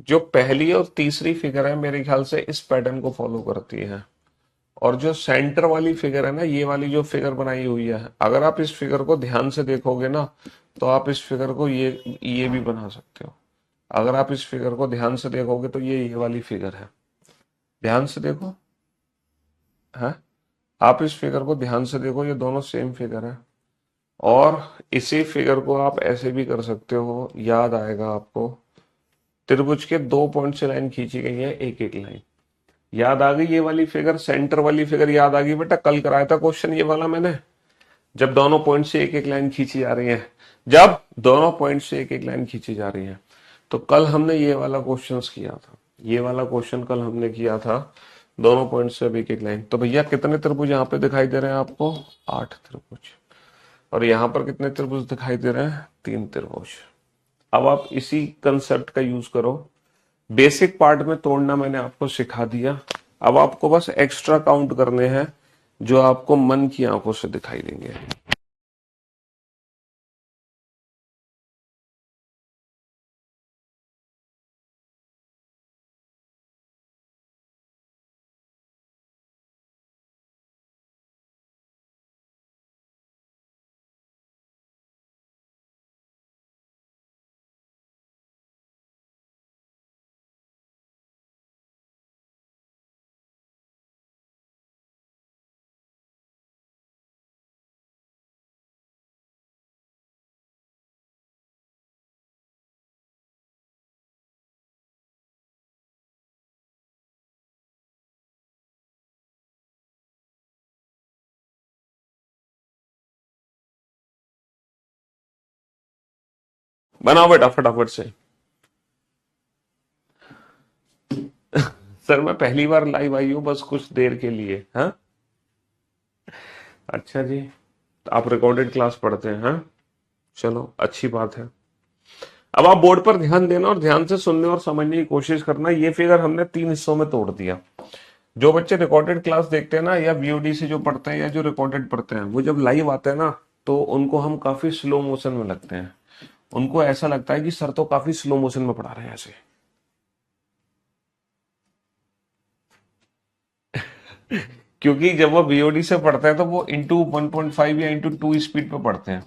Speaker 1: जो पहली और तीसरी फिगर है मेरे ख्याल से इस पैटर्न को फॉलो करती है, और जो सेंटर वाली फिगर है ना, ये वाली जो फिगर बनाई हुई है, अगर आप इस फिगर को ध्यान से देखोगे ना तो आप इस फिगर को ये भी बना सकते हो। अगर आप इस फिगर को ध्यान से देखोगे तो ये वाली फिगर है, ध्यान से देखो है। आप इस फिगर को ध्यान से देखो, ये दोनों सेम फिगर है। और इसी फिगर को आप ऐसे भी कर सकते हो, याद आएगा आपको। त्रिभुज के 2 पॉइंट से लाइन खींची गई है, एक एक लाइन। याद आ गई ये वाली फिगर, सेंटर वाली फिगर याद आ गई बेटा, कल कराया था क्वेश्चन ये वाला मैंने। जब दोनों पॉइंट से एक एक लाइन खींची जा रही है, जब दोनों पॉइंट से एक एक लाइन खींची जा रही है, तो कल हमने ये वाला क्वेश्चन किया था। ये वाला क्वेश्चन कल हमने किया था, दोनों पॉइंट से अब एक एक लाइन। तो भैया कितने त्रिभुज यहाँ पे दिखाई दे रहे हैं आपको? 8 त्रिभुज। और यहाँ पर कितने त्रिभुज दिखाई दे रहे हैं? 3 त्रिभुज। अब आप इसी कंसेप्ट का यूज करो। बेसिक पार्ट में तोड़ना मैंने आपको सिखा दिया, अब आपको बस एक्स्ट्रा काउंट करने हैं जो आपको मन की आंखों से दिखाई देंगे। बनाओ बेटा फटाफट से। सर मैं पहली बार लाइव आई हूँ, बस कुछ देर के लिए। हाँ, अच्छा जी, तो आप रिकॉर्डेड क्लास पढ़ते हैं? हाँ, चलो अच्छी बात है। अब आप बोर्ड पर ध्यान देना और ध्यान से सुनने और समझने की कोशिश करना। ये फिगर हमने 3 हिस्सों में तोड़ दिया। जो बच्चे रिकॉर्डेड क्लास देखते हैं ना, या वीओडी से जो पढ़ते हैं, या जो रिकॉर्डेड पढ़ते हैं, वो जब लाइव आते हैं ना तो उनको हम काफी स्लो मोशन में लगते हैं। उनको ऐसा लगता है कि सर तो काफी स्लो मोशन में पढ़ा रहे हैं ऐसे। क्योंकि जब वो बीओडी से पढ़ते हैं तो वो इंटू 1.5 या इंटू 2 स्पीड पे पढ़ते हैं,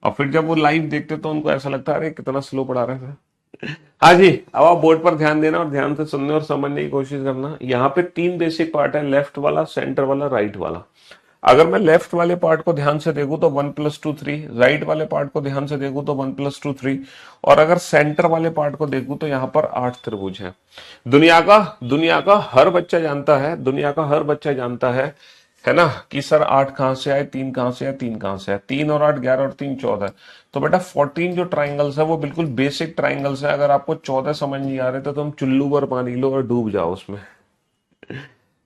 Speaker 1: और फिर जब वो लाइव देखते हैं तो उनको ऐसा लगता है अरे कितना स्लो पढ़ा रहे थे। हाँ जी, अब आप बोर्ड पर ध्यान देना और ध्यान से सुनने और समझने की कोशिश करना। यहाँ पे 3 बेसिक पार्ट है, लेफ्ट वाला, सेंटर वाला, राइट वाला। अगर मैं लेफ्ट वाले पार्ट को ध्यान से देखूं तो 1 + 2 3, राइट वाले पार्ट को ध्यान से देखूं तो 1 + 2 3, और अगर सेंटर वाले पार्ट को देखूं तो यहाँ पर 8 त्रिभुज है। दुनिया का हर बच्चा जानता है, दुनिया का हर बच्चा जानता है ना, कि सर 8 कहां से आए, 3 कहां से आए, 3 कहां से आए, 3 और 8 11 और 3 14। तो बेटा 14 जो ट्राइंगल्स है वो बिल्कुल बेसिक ट्राइंगल्स है। अगर आपको 14 समझ नहीं आ रहे तो तुम चुल्लू भर पानी लो और डूब जाओ उसमें,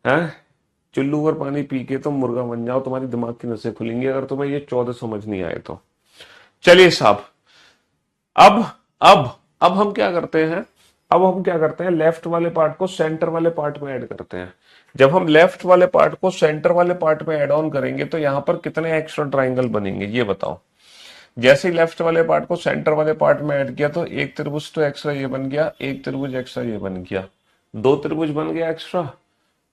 Speaker 1: है। चुल्लू भर पानी पी के तुम मुर्गा बन जाओ, तुम्हारी दिमाग की नसें खुलेंगी अगर तुम्हें ये 14 समझ नहीं आए तो। चलिए साहब, अब अब अब हम क्या करते हैं, लेफ्ट वाले पार्ट को सेंटर वाले पार्ट में ऐड करते हैं। जब हम लेफ्ट वाले पार्ट को सेंटर वाले पार्ट में ऐड ऑन करेंगे तो यहां पर कितने एक्स्ट्रा ट्राइंगल बनेंगे ये बताओ। जैसे ही लेफ्ट वाले पार्ट को सेंटर वाले पार्ट में ऐड किया तो एक त्रिभुज तो एक्स्ट्रा ये बन गया, एक त्रिभुज एक्स्ट्रा ये बन गया, 2 त्रिभुज बन गया एक्स्ट्रा,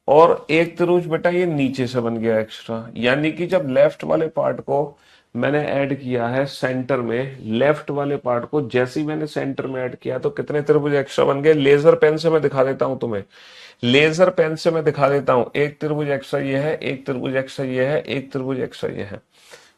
Speaker 1: और एक त्रिभुज बेटा ये नीचे से बन गया एक्स्ट्रा। यानी कि जब लेफ्ट वाले पार्ट को मैंने ऐड किया है सेंटर में, लेफ्ट वाले पार्ट को जैसे ही मैंने सेंटर में ऐड किया तो कितने त्रिभुज एक्स्ट्रा बन गए। लेजर पेन से मैं दिखा देता हूं तुम्हें, लेजर पेन से मैं दिखा देता हूं। एक त्रिभुज एक्स्ट्रा ये है, एक त्रिभुज एक्स्ट्रा ये है, एक त्रिभुज एक्स्ट्रा ये है।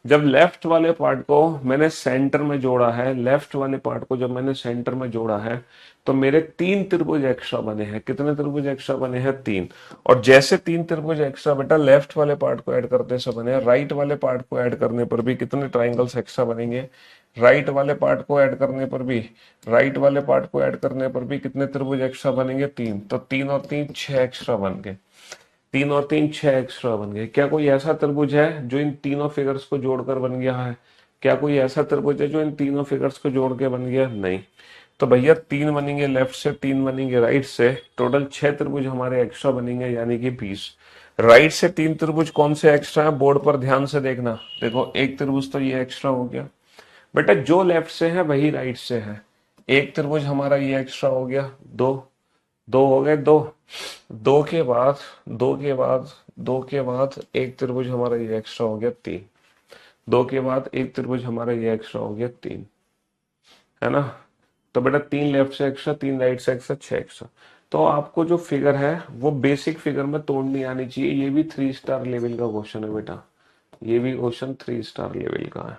Speaker 1: जब लेफ्ट वाले पार्ट को मैंने सेंटर में जोड़ा है, लेफ्ट वाले पार्ट को जब मैंने सेंटर में जोड़ा है, तो मेरे 3 त्रिभुज एक्स्ट्रा बने हैं। कितने त्रिभुज एक्स्ट्रा बने हैं? 3। और जैसे 3 त्रिभुज एक्स्ट्रा बेटा लेफ्ट वाले पार्ट को ऐड करने से बने, राइट वाले पार्ट को ऐड करने पर भी कितने ट्राइंगल्स एक्स्ट्रा बनेंगे? राइट वाले पार्ट को ऐड करने पर भी, राइट वाले पार्ट को ऐड करने पर भी कितने त्रिभुज एक्स्ट्रा बनेंगे? 3। तो 3 और 3 6 एक्स्ट्रा बन गए। 3 और 3 6 एक्स्ट्रा बन गए। क्या कोई ऐसा त्रिभुज है जो इन तीनों फिगर्स को जोड़कर बन गया है? क्या कोई ऐसा त्रिभुज है जो इन तीनों फिगर्स को जोड़ के बन गया? नहीं। तो भैया 3 बनेंगे लेफ्ट से, 3 बनेंगे राइट से, टोटल 6 त्रिभुज हमारे एक्स्ट्रा बनेंगे, यानी कि 20। राइट से 3 त्रिभुज कौन से एक्स्ट्रा है? बोर्ड पर ध्यान से देखना। देखो एक त्रिभुज तो ये एक्स्ट्रा हो गया बेटा, जो लेफ्ट से है वही राइट से है। एक त्रिभुज हमारा ये एक्स्ट्रा हो गया, दो, दो हो गए, दो, दो के बाद, दो के बाद, दो के बाद एक त्रिभुज हमारा ये एक्स्ट्रा हो गया, 3। दो के बाद एक त्रिभुज हमारा ये एक्स्ट्रा हो गया, 3, है ना। तो बेटा 3 लेफ्ट से एक्स्ट्रा, 3 राइट से एक्स्ट्रा, 6 एक्स्ट्रा। तो आपको जो फिगर है वो बेसिक फिगर में तोड़नी आनी चाहिए। ये भी 3 स्टार लेवल का क्वेश्चन है बेटा, ये भी क्वेश्चन 3 स्टार लेवल का है,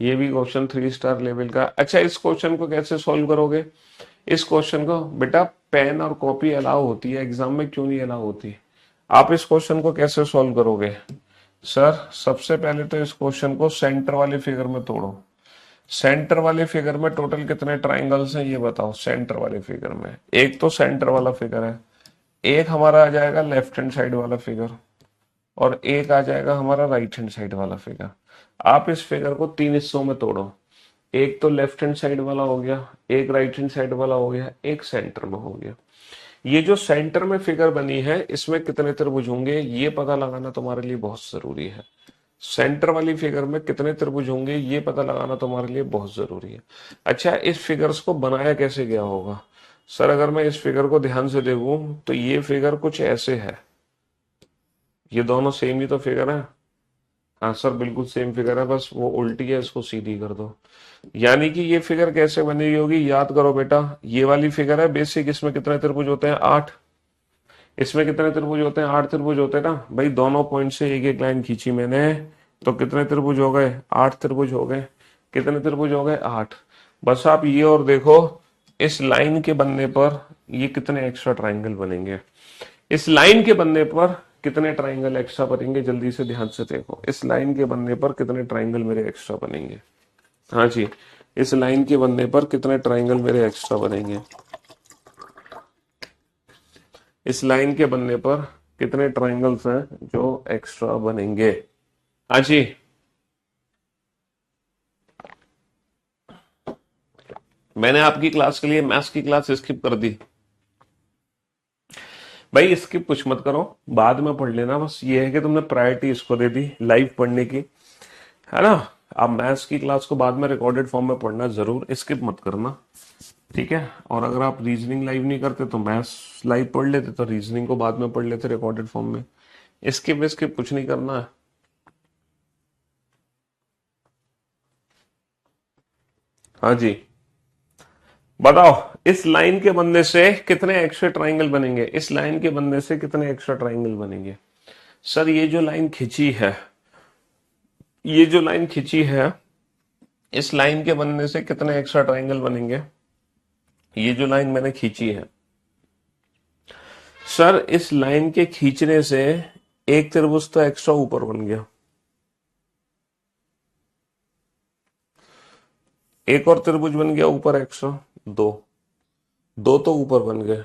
Speaker 1: ये भी क्वेश्चन 3 स्टार लेवल का। अच्छा, इस क्वेश्चन को कैसे सॉल्व करोगे? इस क्वेश्चन को बेटा पेन और कॉपी अलाउ होती है, एग्जाम में क्यों नहीं अलाउ होती? आप इस क्वेश्चन को कैसे सॉल्व करोगे? सर सबसे पहले तो इस क्वेश्चन को सेंटर वाले फिगर में तोड़ो। सेंटर वाले फिगर में टोटल कितने ट्राइंगल्स हैं ये बताओ। सेंटर वाले फिगर में एक तो सेंटर वाला फिगर है, एक हमारा आ जाएगा लेफ्ट हैंड साइड वाला फिगर, और एक आ जाएगा हमारा राइट हैंड साइड वाला फिगर। आप इस फिगर को 3 हिस्सों में तोड़ो। एक तो लेफ्ट हैंड साइड वाला हो गया, एक राइट हैंड साइड वाला हो गया, एक सेंटर में हो गया। ये जो सेंटर में फिगर बनी है इसमें कितने त्रिभुज होंगे ये पता लगाना तुम्हारे लिए बहुत जरूरी है। सेंटर वाली फिगर में कितने त्रिभुज होंगे ये पता लगाना तुम्हारे लिए बहुत जरूरी है। अच्छा, इस फिगर्स को बनाया कैसे गया होगा? सर अगर मैं इस फिगर को ध्यान से देखूं तो ये फिगर कुछ ऐसे है। ये दोनों सेम ही तो फिगर है। हाँ सर बिल्कुल सेम फिगर है, बस वो उल्टी है, इसको सीधी कर दो। यानी कि ये फिगर कैसे बनी होगी याद करो बेटा। ये वाली फिगर है बेसिक, इसमें कितने त्रिभुज होते हैं? 8। इसमें कितने त्रिभुज होते हैं? 8 त्रिभुज होते हैं ना भाई। दोनों पॉइंट से एक एक लाइन खींची मैंने, तो कितने त्रिभुज हो गए? 8 त्रिभुज हो गए। कितने त्रिभुज हो गए? 8। बस आप ये और देखो इस लाइन के बनने पर ये कितने एक्स्ट्रा ट्राइंगल बनेंगे। इस लाइन के बनने पर कितने ट्राइंगल एक्स्ट्रा बनेंगे? जल्दी से ध्यान से देखो, इस लाइन के बनने पर कितने ट्राइंगल मेरे एक्स्ट्रा बनेंगे? हाँ जी, इस लाइन के बनने पर कितने ट्राइंगल मेरे एक्स्ट्रा बनेंगे? इस लाइन के बनने पर कितने ट्राइंगल्स हैं जो एक्स्ट्रा बनेंगे? हाँ जी, मैंने आपकी क्लास के लिए मैथ्स की क्लास स्किप कर दी भाई। स्किप कुछ मत करो, बाद में पढ़ लेना। बस ये है कि तुमने प्रायोरिटी इसको दे दी लाइव पढ़ने की, है ना। आप मैथ्स की क्लास को बाद में रिकॉर्डेड फॉर्म में पढ़ना जरूर, स्किप मत करना, ठीक है। और अगर आप रीजनिंग लाइव नहीं करते तो मैथ्स लाइव पढ़ लेते, तो रीजनिंग को बाद में पढ़ लेते रिकॉर्डेड फॉर्म में। स्किप स्किप कुछ नहीं करना है। हाँ जी, बताओ इस लाइन के बनने से कितने एक्स्ट्रा ट्राइंगल बनेंगे? इस लाइन के बनने से कितने एक्स्ट्रा ट्राइंगल बनेंगे? सर ये जो लाइन खिंची है, ये जो लाइन खिंची है, इस लाइन के बनने से कितने एक्स्ट्रा ट्राइंगल बनेंगे? ये जो लाइन मैंने खींची है सर, इस लाइन के खींचने से एक त्रिभुज तो एक्स्ट्रा ऊपर बन गया, एक और त्रिभुज बन गया ऊपर एक्स्ट्रा, दो, दो तो ऊपर बन गए,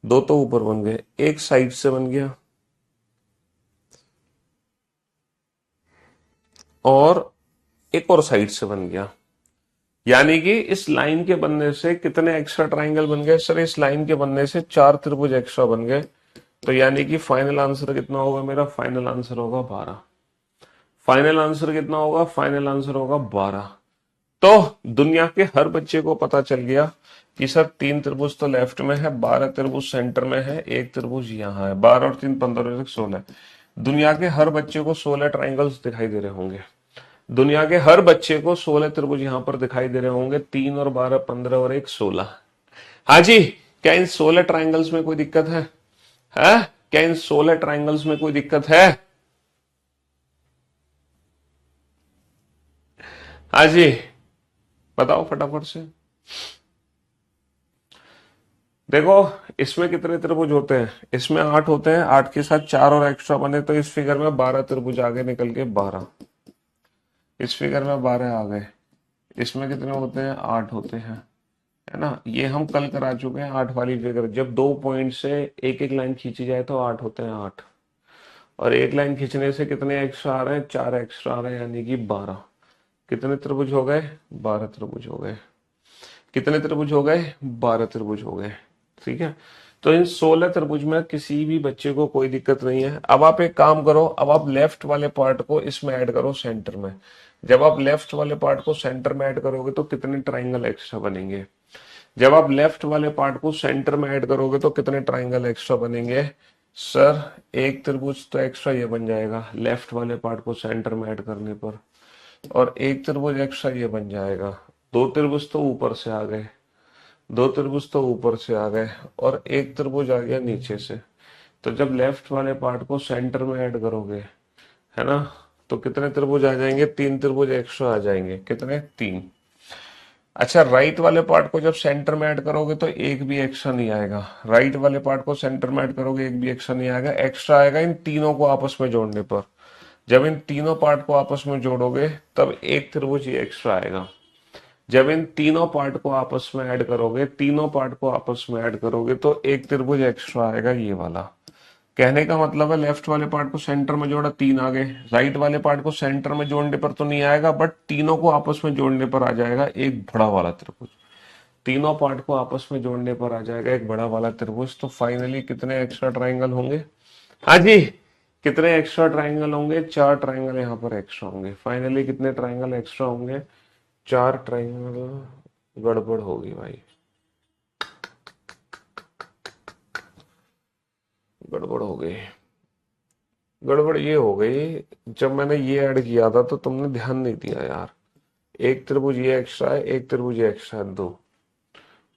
Speaker 1: दो तो ऊपर बन गए, एक साइड से बन गया और एक और साइड से बन गया। यानी कि इस लाइन के बनने से कितने एक्स्ट्रा ट्राइंगल बन गए? सर इस लाइन के बनने से 4 त्रिभुज एक्स्ट्रा बन गए। तो यानी कि फाइनल आंसर कितना होगा मेरा? फाइनल आंसर होगा 12। फाइनल आंसर कितना होगा? फाइनल आंसर होगा 12। तो दुनिया के हर बच्चे को पता चल गया कि सर 3 त्रिभुज तो लेफ्ट में है, 12 त्रिभुज सेंटर में है, एक त्रिभुज यहाँ है। 12 और 3 15 16। दुनिया के हर बच्चे को 16 ट्राइंगल्स दिखाई दे रहे होंगे। दुनिया के हर बच्चे को 16 त्रिभुज यहाँ पर दिखाई दे रहे होंगे। 3 और 12 15 और 1 16। हाँ जी, क्या इन 16 ट्राइंगल्स में कोई दिक्कत है? क्या इन 16 ट्राइंगल्स में कोई दिक्कत है? हाँ जी, बताओ फटाफट से। देखो, इसमें कितने त्रिभुज होते हैं? इसमें 8 होते हैं, 8 के साथ 4 और एक्स्ट्रा बने तो इस फिगर में 12 त्रिभुज आगे निकल के 12। इस फिगर में 12 आ गए। इसमें कितने होते हैं? 8 होते हैं, है ना। ये हम कल करा चुके हैं 8 वाली फिगर। जब दो पॉइंट से एक एक लाइन खींची जाए तो 8 होते हैं, 8। और एक लाइन खींचने से कितने एक्स्ट्रा आ रहे हैं? 4 एक्स्ट्रा आ रहे हैं, यानी कि 12। कितने त्रिभुज हो गए? 12 त्रिभुज हो गए। कितने त्रिभुज हो गए? 12 त्रिभुज हो गए। ठीक है। तो इन 16 त्रिभुज में किसी भी बच्चे को कोई दिक्कत नहीं है। अब आप एक काम करो, अब आप लेफ्ट वाले पार्ट को इसमें ऐड करो सेंटर में। जब आप लेफ्ट वाले पार्ट को सेंटर में ऐड करोगे तो कितने ट्राइंगल एक्स्ट्रा बनेंगे? जब आप लेफ्ट वाले पार्ट को सेंटर में ऐड करोगे तो कितने ट्राइंगल एक्स्ट्रा बनेंगे? सर, एक त्रिभुज तो एक्स्ट्रा ये बन जाएगा लेफ्ट वाले पार्ट को सेंटर में ऐड करने पर, और एक त्रिभुज एक्स्ट्रा ये बन जाएगा। दो त्रिभुज तो ऊपर से आ गए, दो त्रिभुज तो ऊपर से आ गए, और एक त्रिभुज आ गया नीचे से। तो जब लेफ्ट वाले पार्ट को सेंटर में ऐड करोगे, है ना, तो कितने त्रिभुज आ जाएंगे? 3 त्रिभुज एक्स्ट्रा आ जाएंगे। कितने? 3। अच्छा, राइट वाले पार्ट को जब सेंटर में ऐड करोगे तो एक भी एक्स्ट्रा नहीं आएगा। राइट वाले पार्ट को सेंटर में ऐड करोगे एक भी एक्स्ट्रा नहीं आएगा। एक्स्ट्रा आएगा इन तीनों को आपस में जोड़ने पर। जब इन तीनों पार्ट को आपस में जोड़ोगे तब एक त्रिभुज ये एक्स्ट्रा आएगा। जब इन तीनों पार्ट को आपस में ऐड करोगे, तीनों पार्ट को आपस में ऐड करोगे तो एक त्रिभुज एक्स्ट्रा आएगा, ये वाला। कहने का मतलब है लेफ्ट वाले पार्ट को सेंटर में जोड़ा, 3 आ गए। राइट वाले पार्ट को सेंटर में जोड़ने पर तो नहीं आएगा, बट तीनों को आपस में जोड़ने पर आ जाएगा एक बड़ा वाला त्रिभुज। तीनों पार्ट को आपस में जोड़ने पर आ जाएगा एक बड़ा वाला त्रिभुज। तो फाइनली कितने एक्स्ट्रा ट्राइंगल होंगे? हाँ जी, कितने एक्स्ट्रा ट्राइंगल होंगे? 4 ट्राइंगल यहाँ पर एक्स्ट्रा होंगे। फाइनली कितने ट्राइंगल एक्स्ट्रा होंगे? 4 ट्राइंगल। गड़बड़ होगी भाई, गड़बड़ हो गई। गड़बड़ ये हो गई, जब मैंने ये ऐड किया था तो तुमने ध्यान नहीं दिया यार। एक त्रिभुज ये एक्स्ट्रा है, एक त्रिभुज ये एक्स्ट्रा है, 2।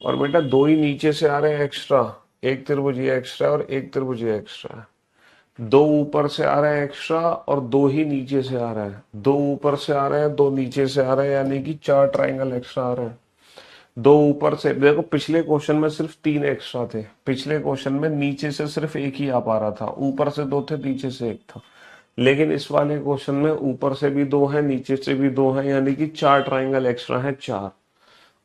Speaker 1: और बेटा 2 ही नीचे से आ रहे हैं एक्स्ट्रा। एक त्रिभुज ये एक्स्ट्रा है और एक त्रिभुज ये एक्स्ट्रा है। 2 ऊपर से आ रहे हैं एक्स्ट्रा और 2 ही नीचे से आ रहा है। 2 ऊपर से आ रहे हैं, 2 नीचे से आ रहे हैं, यानी कि 4 ट्राइंगल एक्स्ट्रा आ रहे हैं। 2 ऊपर से, देखो पिछले क्वेश्चन में सिर्फ 3 एक्स्ट्रा थे। पिछले क्वेश्चन में नीचे से सिर्फ एक ही आ पा रहा था, ऊपर से 2 थे, नीचे से एक था। लेकिन इस वाले क्वेश्चन में ऊपर से भी 2 है, नीचे से भी 2 है, यानी कि 4 ट्राइंगल एक्स्ट्रा है, 4।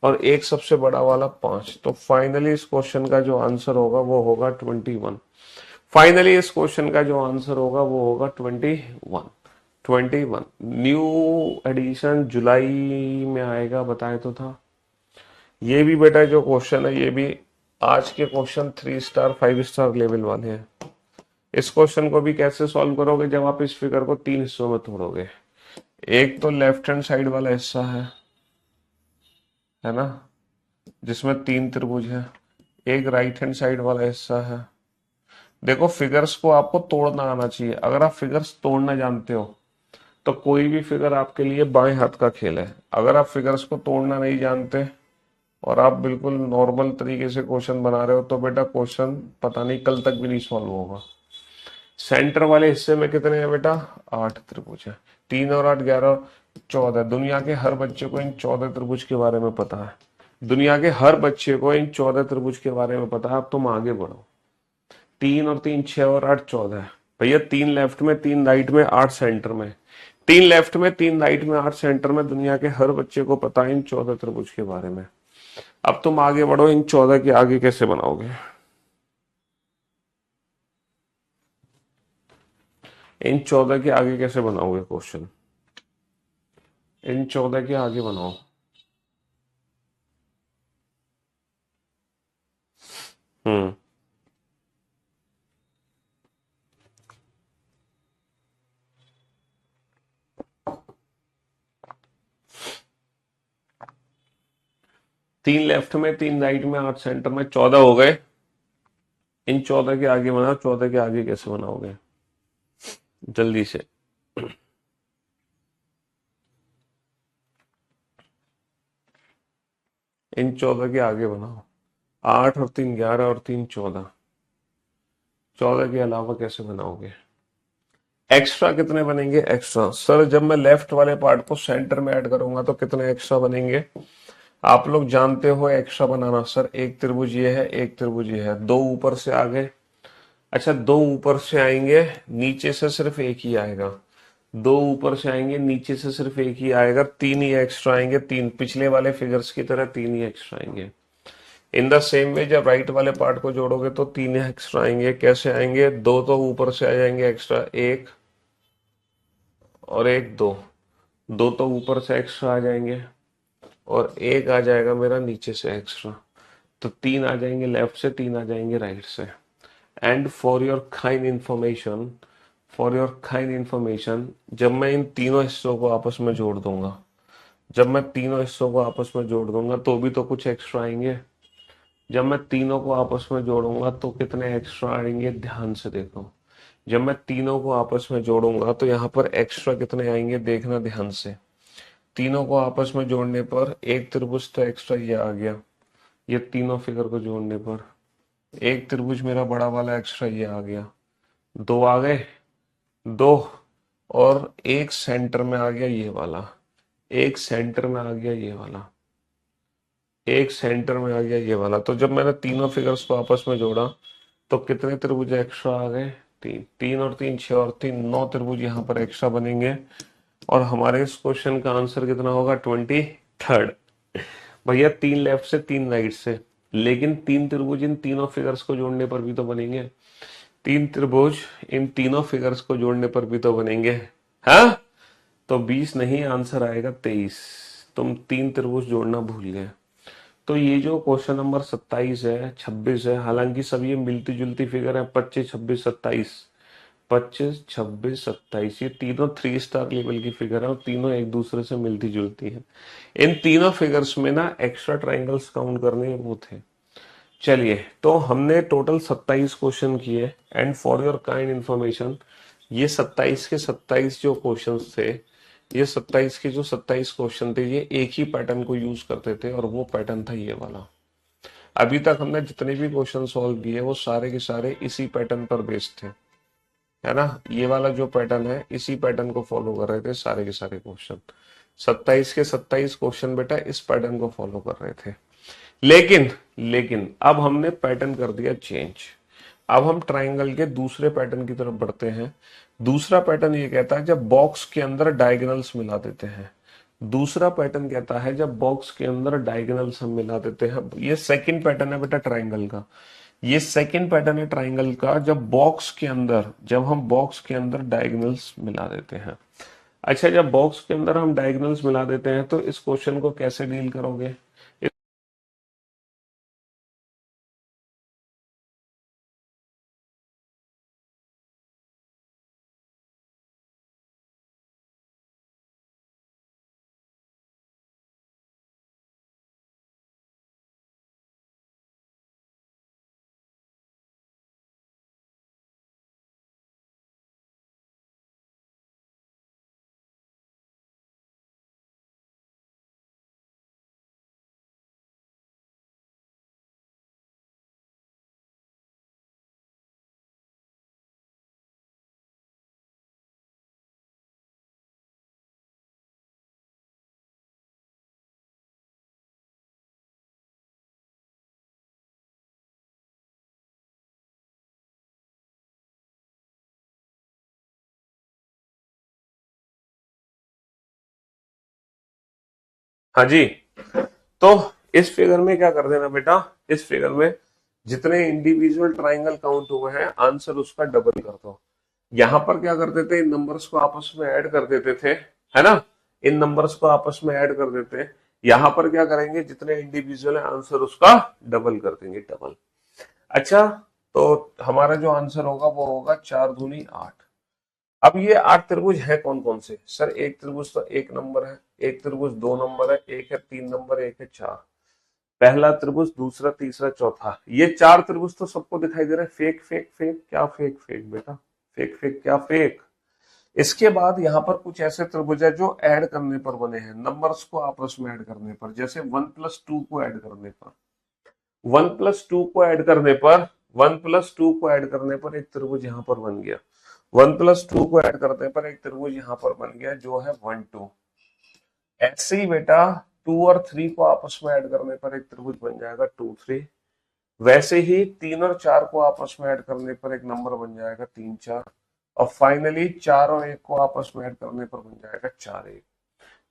Speaker 1: और एक सबसे बड़ा वाला 5। तो फाइनली इस क्वेश्चन का जो आंसर होगा वो होगा 21। फाइनली इस क्वेश्चन का जो आंसर होगा वो होगा 21। 21 न्यू एडिशन जुलाई में आएगा, बताए तो था। ये भी बेटा जो क्वेश्चन है, ये भी आज के क्वेश्चन 3 स्टार 5 स्टार लेवल वाले हैं। इस क्वेश्चन को भी कैसे सॉल्व करोगे? जब आप इस फिगर को 3 हिस्सों में तोड़ोगे। एक तो लेफ्ट हैंड साइड वाला हिस्सा है ना, जिसमें 3 त्रिभुज है। एक राइट हैंड साइड वाला हिस्सा है। देखो, फिगर्स को आपको तोड़ना आना चाहिए। अगर आप फिगर्स तोड़ना जानते हो तो कोई भी फिगर आपके लिए बाएं हाथ का खेल है। अगर आप फिगर्स को तोड़ना नहीं जानते और आप बिल्कुल नॉर्मल तरीके से क्वेश्चन बना रहे हो तो बेटा क्वेश्चन पता नहीं कल तक भी नहीं सॉल्व होगा। सेंटर वाले हिस्से में कितने हैं बेटा? 8 त्रिभुज है। 3 और 8 11 14। दुनिया के हर बच्चे को इन 14 त्रिभुज के बारे में पता है। दुनिया के हर बच्चे को इन 14 त्रिभुज के बारे में पता है। अब तुम आगे बढ़ो। 3 और 3 6 और 8 14। भैया 3 लेफ्ट में, 3 राइट में, 8 सेंटर में। 3 लेफ्ट में, 3 राइट में, 8 सेंटर में। दुनिया के हर बच्चे को पता है इन 14 त्रिभुज के बारे में। अब तुम आगे बढ़ो, इन 14 के आगे कैसे बनाओगे? इन 14 के आगे कैसे बनाओगे क्वेश्चन? इन 14 के आगे बनाओ। 3 लेफ्ट में, 3 राइट में, 8 सेंटर में, 14 हो गए। इन 14 के आगे बनाओ। 14 के आगे कैसे बनाओगे? जल्दी से। इन 14 के आगे बनाओ। 8 और 3 11 और 3 14। 14 के अलावा कैसे बनाओगे? एक्स्ट्रा कितने बनेंगे? एक्स्ट्रा सर जब मैं लेफ्ट वाले पार्ट को सेंटर में ऐड करूंगा तो कितने एक्स्ट्रा बनेंगे? आप लोग जानते हो एक्स्ट्रा बनाना। सर एक त्रिभुज ये है, एक त्रिभुज ये है, दो ऊपर से आ गए। अच्छा दो ऊपर से आएंगे, नीचे से सिर्फ एक ही आएगा। दो ऊपर से आएंगे, नीचे से सिर्फ एक ही आएगा, तीन ही एक्स्ट्रा आएंगे। तीन पिछले वाले फिगर्स की तरह तीन ही एक्स्ट्रा आएंगे। इन द सेम वे जब राइट वाले पार्ट को जोड़ोगे तो तीन एक्स्ट्रा आएंगे। कैसे आएंगे? दो तो ऊपर से आ जाएंगे एक्स्ट्रा, एक और एक, दो। दो तो ऊपर से एक्स्ट्रा आ जाएंगे और एक आ जाएगा मेरा नीचे से एक्स्ट्रा। तो तीन आ जाएंगे लेफ्ट से, तीन आ जाएंगे राइट से। And for your kind information, जब मैं इन तीनों हिस्सों को आपस में जोड़ दूंगा, जब मैं तीनों हिस्सों को आपस में जोड़ दूंगा तो भी तो कुछ एक्स्ट्रा आएंगे। जब मैं तीनों को आपस में जोड़ूंगा तो कितने एक्स्ट्रा आएंगे? ध्यान से देखो। जब मैं तीनों को आपस में जोड़ूंगा तो यहाँ पर एक्स्ट्रा कितने आएंगे? देखना ध्यान से। तीनों को आपस में जोड़ने पर एक त्रिभुज तो एक्स्ट्रा ये आ गया, ये तीनों फिगर को जोड़ने पर एक त्रिभुज मेरा बड़ा वाला एक्स्ट्रा ये आ गया, दो आ गए, दो, और एक सेंटर में आ गया ये वाला, एक सेंटर में आ गया ये वाला, एक सेंटर में आ गया ये वाला। तो जब मैंने तीनों फिगर्स को आपस में जोड़ा तो कितने त्रिभुज एक्स्ट्रा आ गए? तीन। तीन और तीन छह, और तीन नौ त्रिभुज यहाँ पर एक्स्ट्रा बनेंगे। और हमारे इस क्वेश्चन का आंसर कितना होगा? 23। भैया तीन लेफ्ट से तीन राइट से, लेकिन तीन त्रिभुज इन तीनों फिगर्स को जोड़ने पर भी तो बनेंगे। तीन त्रिभुज इन तीनों फिगर्स को जोड़ने पर भी तो बनेंगे। हाँ, तो 20 नहीं, आंसर आएगा 23। तुम तीन त्रिभुज जोड़ना भूल गए। तो ये जो क्वेश्चन नंबर 27 है, 26 है, हालांकि सब ये मिलती जुलती फिगर है, 25 26 27, 25 26 27, ये तीनों थ्री स्टार लेवल की फिगर है और तीनों एक दूसरे से मिलती जुलती हैं। इन तीनों फिगर्स में ना एक्स्ट्रा ट्राइंगल्स काउंट करने वो थे। चलिए, तो हमने टोटल 27 क्वेश्चन किए। And for your kind information, ये 27 के 27 जो क्वेश्चंस थे, ये 27 के जो 27 क्वेश्चन थे, ये एक ही पैटर्न को यूज करते थे और वो पैटर्न था ये वाला। अभी तक हमने जितने भी क्वेश्चन सॉल्व किए वो सारे के सारे इसी पैटर्न पर बेस्ड थे, है ना। ये वाला जो पैटर्न है, इसी पैटर्न को फॉलो कर रहे थे सारे के सारे क्वेश्चन। 27 के 27 क्वेश्चन बेटा इस पैटर्न को फॉलो कर रहे थे। लेकिन लेकिन अब हमने पैटर्न कर दिया चेंज। अब हम ट्राइंगल के दूसरे पैटर्न की तरफ बढ़ते हैं। दूसरा पैटर्न ये कहता है जब बॉक्स के अंदर डायगोनल्स मिला देते हैं। दूसरा पैटर्न कहता है जब बॉक्स के अंदर डायगोनल्स हम मिला देते हैं। ये सेकंड पैटर्न है बेटा ट्राइंगल का। ये सेकंड पैटर्न है ट्राइंगल का, जब बॉक्स के अंदर, जब हम बॉक्स के अंदर डायगोनल्स मिला देते हैं। अच्छा, जब बॉक्स के अंदर हम डायगोनल्स मिला देते हैं तो इस क्वेश्चन को कैसे डील करोगे? हाँ जी। तो इस फिगर में क्या कर देना बेटा, इस फिगर में जितने इंडिविजुअल ट्राइंगल काउंट हुए हैं आंसर उसका डबल कर दो। यहां पर क्या करते थे, इन नंबर्स को आपस में ऐड कर देते थे, है ना। इन नंबर्स को आपस में ऐड कर देते। यहां पर क्या करेंगे, जितने इंडिविजुअल है आंसर उसका डबल कर देंगे, डबल। अच्छा, तो हमारा जो आंसर होगा वो होगा 4 दूनी 8। अब ये 8 त्रिभुज है कौन कौन से? सर एक त्रिभुज तो एक नंबर है, एक त्रिभुज दो नंबर है, एक है तीन नंबर, एक है चार। पहला त्रिभुज, दूसरा, तीसरा, चौथा, ये चार त्रिभुज तो सबको दिखाई दे रहा है। फेक फेक फेक, क्या फेक फेक बेटा? फेक फेक क्या फेक? इसके बाद यहाँ पर कुछ ऐसे त्रिभुज है जो ऐड करने पर बने हैं, नंबर्स को आपस में ऐड करने पर। जैसे 1+2 को ऐड करने पर, 1+2 को ऐड करने पर, 1+2 को ऐड करने पर एक त्रिभुज यहाँ पर बन गया। 1+2 को ऐड करने पर एक त्रिभुज यहाँ पर बन गया जो है 1 2। ऐसे ही बेटा 2 और 3 को आपस में ऐड करने पर एक त्रिभुज बन जाएगा 2 3। वैसे ही 3 और 4 को आपस में ऐड करने पर एक नंबर बन जाएगा 3 4। और फाइनली 4 और 1 को आपस में ऐड करने पर बन जाएगा 4 1।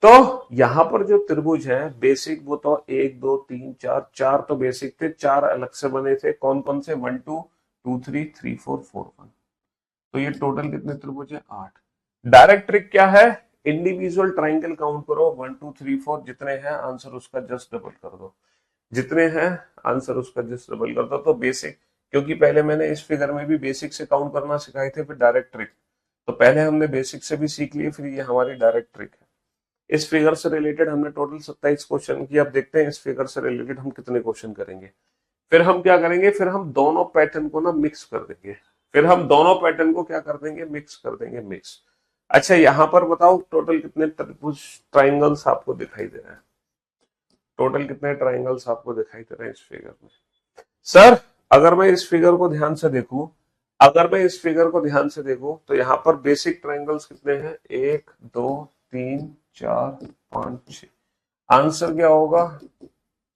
Speaker 1: तो यहाँ पर जो त्रिभुज है बेसिक वो तो 1 2 3 4, चार तो बेसिक थे, चार अलग से बने थे। कौन कौन से? 1 2 2 3 3 4 4 1। तो ये टोटल कितने त्रिभुज है? 8। डायरेक्ट ट्रिक क्या है? इंडिविजुअल ट्राइंगल काउंट करो, 1 2 3 4 जितने हैं आंसर उसका जस्ट डबल कर दो, जितने हैं आंसर उसका जस्ट डबल कर दो। तो बेसिक, क्योंकि पहले मैंने इस फिगर में भी बेसिक से काउंट करना सिखाए थे, फिर डायरेक्ट ट्रिक, तो पहले हमने बेसिक से भी सीख लिए, फिर ये हमारी डायरेक्ट ट्रिक है। इस फिगर से रिलेटेड हमने टोटल 27 क्वेश्चन किए। अब देखते हैं इस फिगर से रिलेटेड हम कितने क्वेश्चन करेंगे। फिर हम क्या करेंगे? फिर हम दोनों पैटर्न को ना मिक्स कर देंगे। फिर हम दोनों पैटर्न को क्या कर देंगे? मिक्स कर देंगे, मिक्स। अच्छा यहाँ पर बताओ टोटल कितने त्रिभुज ट्राइंगल्स आपको दिखाई दे रहे हैं? टोटल कितने ट्राइंगल्स आपको दिखाई दे रहे हैं इस फिगर में? सर अगर मैं इस फिगर को ध्यान से देखूं, अगर मैं इस फिगर को ध्यान से देखूं तो यहाँ पर बेसिक ट्राइंगल्स कितने हैं? 1 2 3 4 5 6। आंसर क्या होगा?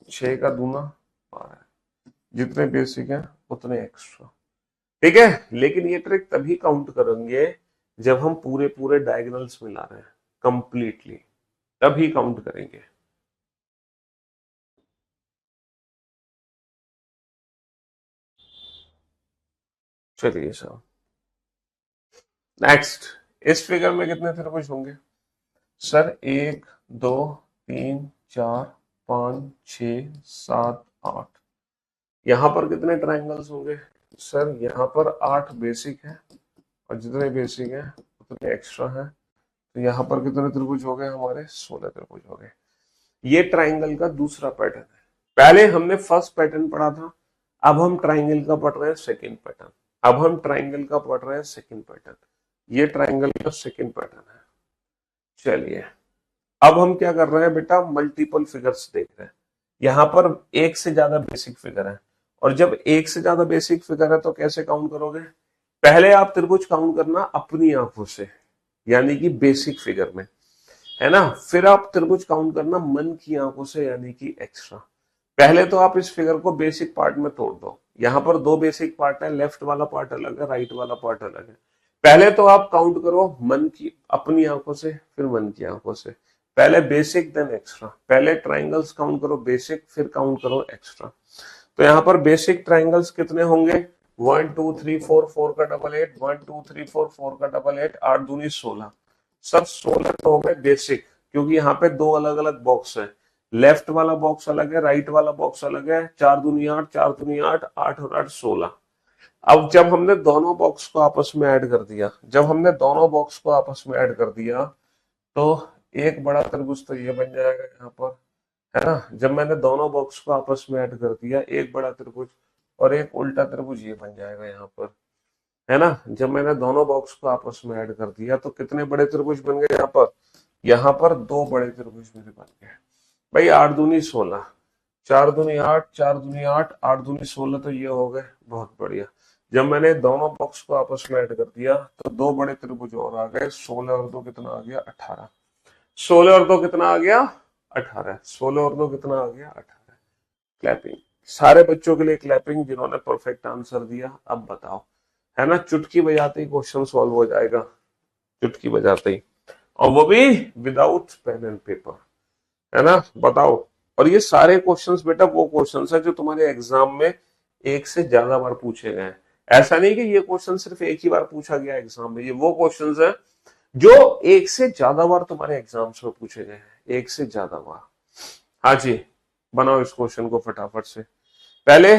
Speaker 1: 6 का दूना 12। जितने बेसिक हैं उतने एक्स्ट्रा। ठीक है, लेकिन ये ट्रिक तभी काउंट करेंगे जब हम पूरे पूरे डायगोनल्स मिला रहे हैं कंप्लीटली, तभी काउंट करेंगे। चलिए सर, नेक्स्ट। इस फिगर में कितने त्रिभुज होंगे? सर 1 2 3 4 5 6 7 8। यहां पर कितने ट्राइंगल्स होंगे? सर यहाँ पर 8 बेसिक है और जितने बेसिक है उतने एक्स्ट्रा है। तो यहाँ पर कितने त्रिभुज हो गए? हमारे 16 त्रिभुज हो गए। ये ट्राइंगल का दूसरा पैटर्न है। पहले हमने फर्स्ट पैटर्न पढ़ा था, अब हम ट्राइंगल का पढ़ रहे हैं सेकंड पैटर्न। अब हम ट्राइंगल का पढ़ रहे हैं सेकंड पैटर्न। ये ट्राइंगल का सेकंड पैटर्न है। चलिए अब हम क्या कर रहे हैं बेटा? मल्टीपल फिगर्स देख रहे हैं। यहां पर एक से ज्यादा बेसिक फिगर है, और जब एक से ज्यादा बेसिक फिगर है तो कैसे काउंट करोगे? पहले आप त्रिभुज काउंट करना अपनी आंखों से, यानी कि बेसिक फिगर में, है ना। फिर आप त्रिभुज काउंट करना मन की आंखों से, यानी कि एक्स्ट्रा। पहले तो आप इस फिगर को बेसिक पार्ट में तोड़ दो। यहाँ पर दो बेसिक पार्ट है, लेफ्ट वाला पार्ट अलग है, राइट वाला पार्ट अलग है। पहले तो आप काउंट करो मन की अपनी आंखों से, फिर मन की आंखों से। पहले बेसिक देन एक्स्ट्रा। पहले ट्राइंगल्स काउंट करो बेसिक, फिर काउंट करो एक्स्ट्रा। तो यहाँ पर बेसिक ट्राइंगल्स कितने होंगे? 1 2 3 4 4 का डबल 8, 1 2 3 4 4 का डबल 8, 8 दूनी 16। सब 16 तो हो गए बेसिक, क्योंकि यहाँ पे दो अलग अलग बॉक्स है। लेफ्ट वाला बॉक्स अलग है, राइट वाला बॉक्स अलग है। 4 दूनी 8, 4 दूनी 8, 8 और 8 16। अब जब हमने दोनों बॉक्स को आपस में ऐड कर दिया, जब हमने दोनों बॉक्स को आपस में ऐड कर दिया तो एक बड़ा त्रिभुज तो ये बन जाएगा यहाँ पर, है ना। जब मैंने दोनों बॉक्स को आपस में ऐड कर दिया, एक बड़ा त्रिभुज और एक उल्टा त्रिभुज ये बन जाएगा यहाँ पर, है ना। जब मैंने दोनों बॉक्स को आपस में ऐड कर दिया तो कितने बड़े त्रिभुज बन गए यहाँ पर? यहाँ पर दो बड़े त्रिभुज मेरे बन गए भाई। 8 दूनी 16, 4 दूनी 8, 4 दूनी 8, 8 दूनी 16, तो ये हो गए। बहुत बढ़िया। जब मैंने दोनों बॉक्स को आपस में ऐड कर दिया तो दो बड़े त्रिभुज और आ गए। 16 और 2 कितना आ गया? 18। 16 और 2 कितना आ गया? 18। 16 और 2 कितना आ गया? 18। क्लैपिंग। सारे बच्चों के लिए क्लैपिंग जिन्होंने परफेक्ट आंसर दिया। अब बताओ, है ना, चुटकी बजाते ही क्वेश्चन सॉल्व हो जाएगा, चुटकी बजाते ही, और वो भी विदाउट पेन एंड पेपर, है ना। बताओ। और ये सारे क्वेश्चंस बेटा वो क्वेश्चंस है जो तुम्हारे एग्जाम में एक से ज्यादा बार पूछे गए हैं। ऐसा नहीं कि ये क्वेश्चन सिर्फ एक ही बार पूछा गया एग्जाम में, ये वो क्वेश्चंस है जो एक से ज्यादा बार तुम्हारे एग्जाम्स में पूछे गए हैं, एक से ज्यादा बार। हाँ जी, बनाओ इस क्वेश्चन को फटाफट से। पहले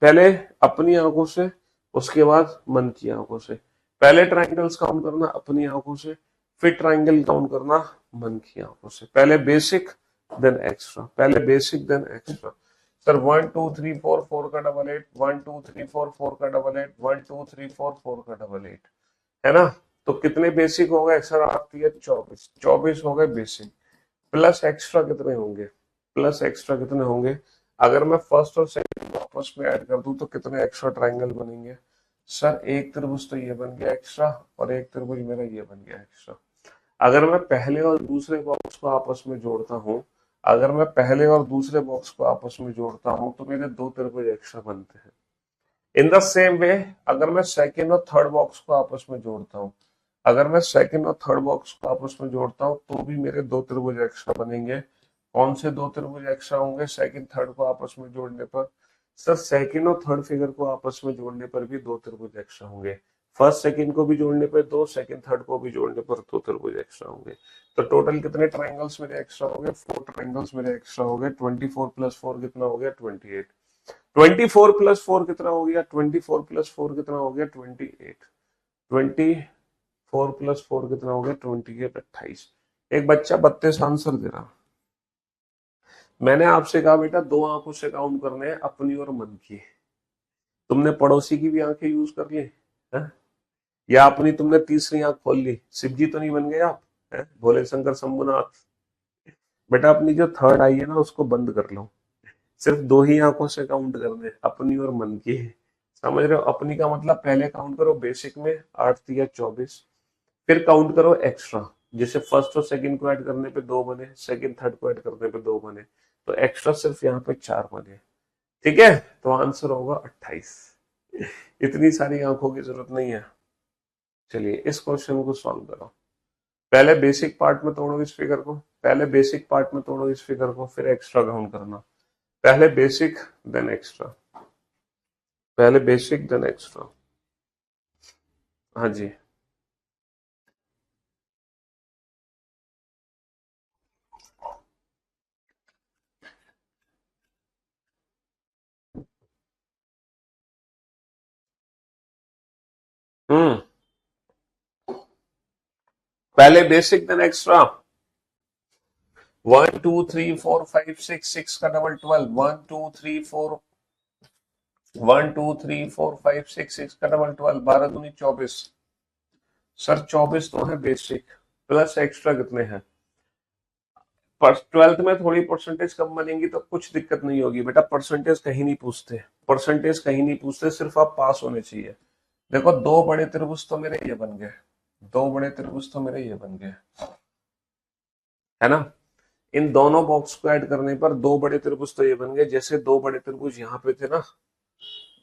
Speaker 1: पहले अपनी आंखों से, उसके बाद मन की आंखों से। पहले ट्राइंगल्स काउंट करना अपनी आंखों से, फिर ट्राइंगल काउंट करना मन की आंखों से। पहले बेसिक देन एक्स्ट्रा, पहले बेसिक देन एक्स्ट्रा। सर 1 2 3 4 4 का डबल 8, 1 2 3 4 4 का डबल 8, 1 2 3 4 4 का डबल 8, है ना। तो कितने बेसिक हो गए सर? आपकी 24, 24 हो गए बेसिक। प्लस एक्स्ट्रा कितने होंगे? प्लस एक्स्ट्रा कितने होंगे? अगर मैं फर्स्ट और सेकंड को आपस में ऐड कर दूं तो कितने एक्स्ट्रा ट्राइंगल बनेंगे? सर एक त्रिभुज तो ये बन गया एक्स्ट्रा और एक त्रिभुज मेरा ये बन गया एक्स्ट्रा। अगर मैं पहले और दूसरे बॉक्स को आपस में जोड़ता हूँ, अगर मैं पहले और दूसरे बॉक्स को आपस में जोड़ता हूँ तो मेरे दो त्रिभुज एक्स्ट्रा बनते हैं। इन द सेम वे अगर मैं सेकेंड और थर्ड बॉक्स को आपस में जोड़ता हूँ, अगर मैं सेकेंड और थर्ड बॉक्स को आपस में जोड़ता हूँ तो भी मेरे दो त्रिभुज एक्स्ट्रा बनेंगे। कौन से दो त्रिभुज एक्स्ट्रा होंगे सेकेंड थर्ड को आपस में जोड़ने पर? सर सेकेंड और थर्ड फिगर को आपस में जोड़ने पर भी दो त्रिभुज एक्स्ट्रा होंगे। फर्स्ट सेकेंड को भी जोड़ने पर दो, सेकेंड थर्ड को भी जोड़ने पर दो त्रिभुज एक्स्ट्रा होंगे। तो टोटल कितने ट्राइंगल्स मेरे एक्स्ट्रा हो गए? फोर ट्राइंगल्स मेरे एक्स्ट्रा हो गए। 24 प्लस 4 कितना हो गया? 28। 24 प्लस 4 कितना हो गया? 24 प्लस 4 कितना हो गया? 28। 24 प्लस 4 कितना हो गया? 28, 28। एक बच्चा 32 आंसर दे रहा। मैंने आपसे कहा बेटा दो आंखों से काउंट करने हैं, अपनी और मन की। तुमने पड़ोसी की भी आंखें यूज कर ली है? या अपनी तुमने तीसरी आंख खोल ली? शिव जी तो नहीं बन गए आप है? भोले शंकर शंभुनाथ। बेटा अपनी जो थर्ड आई है ना उसको बंद कर लो। सिर्फ दो ही आंखों से काउंट करने, अपनी और मन की। समझ रहे हो? अपनी का मतलब पहले काउंट करो बेसिक में 8 या 24, फिर काउंट करो एक्स्ट्रा। जैसे फर्स्ट और सेकंड को ऐड करने पे दो बने, सेकंड थर्ड को ऐड करने पे दो बने, तो एक्स्ट्रा सिर्फ यहाँ पे चार बने। ठीक है, तो आंसर होगा 28। इतनी सारी आंखों की जरूरत नहीं है। चलिए इस क्वेश्चन को सॉल्व करो। पहले बेसिक पार्ट में तोड़ो इस फिगर को, पहले बेसिक पार्ट में तोड़ो इस फिगर को, फिर एक्स्ट्रा काउंट करना। पहले बेसिक देन एक्स्ट्रा, पहले बेसिक देन एक्स्ट्रा। हाँ जी। हम्म, पहले बेसिक देन एक्स्ट्रा। 1 2 3 4 5 6, 6 का डबल 12, 1 2 3 4, 1 2 3 4 5 6, 6 का डबल 12, 12 दूनी 24। सर 24 तो है बेसिक, प्लस एक्स्ट्रा कितने हैं? पर 12th में थोड़ी परसेंटेज कम बनेंगी तो कुछ दिक्कत नहीं होगी बेटा, परसेंटेज कहीं नहीं पूछते, परसेंटेज कहीं नहीं पूछते, सिर्फ आप पास होने चाहिए। देखो दो बड़े त्रिभुज तो मेरे ये बन गए, दो बड़े त्रिभुज तो मेरे ये बन गए, है ना? इन दोनों बॉक्स को ऐड करने पर दो बड़े त्रिभुज तो ये बन गए। जैसे दो बड़े त्रिभुज यहाँ पे थे ना,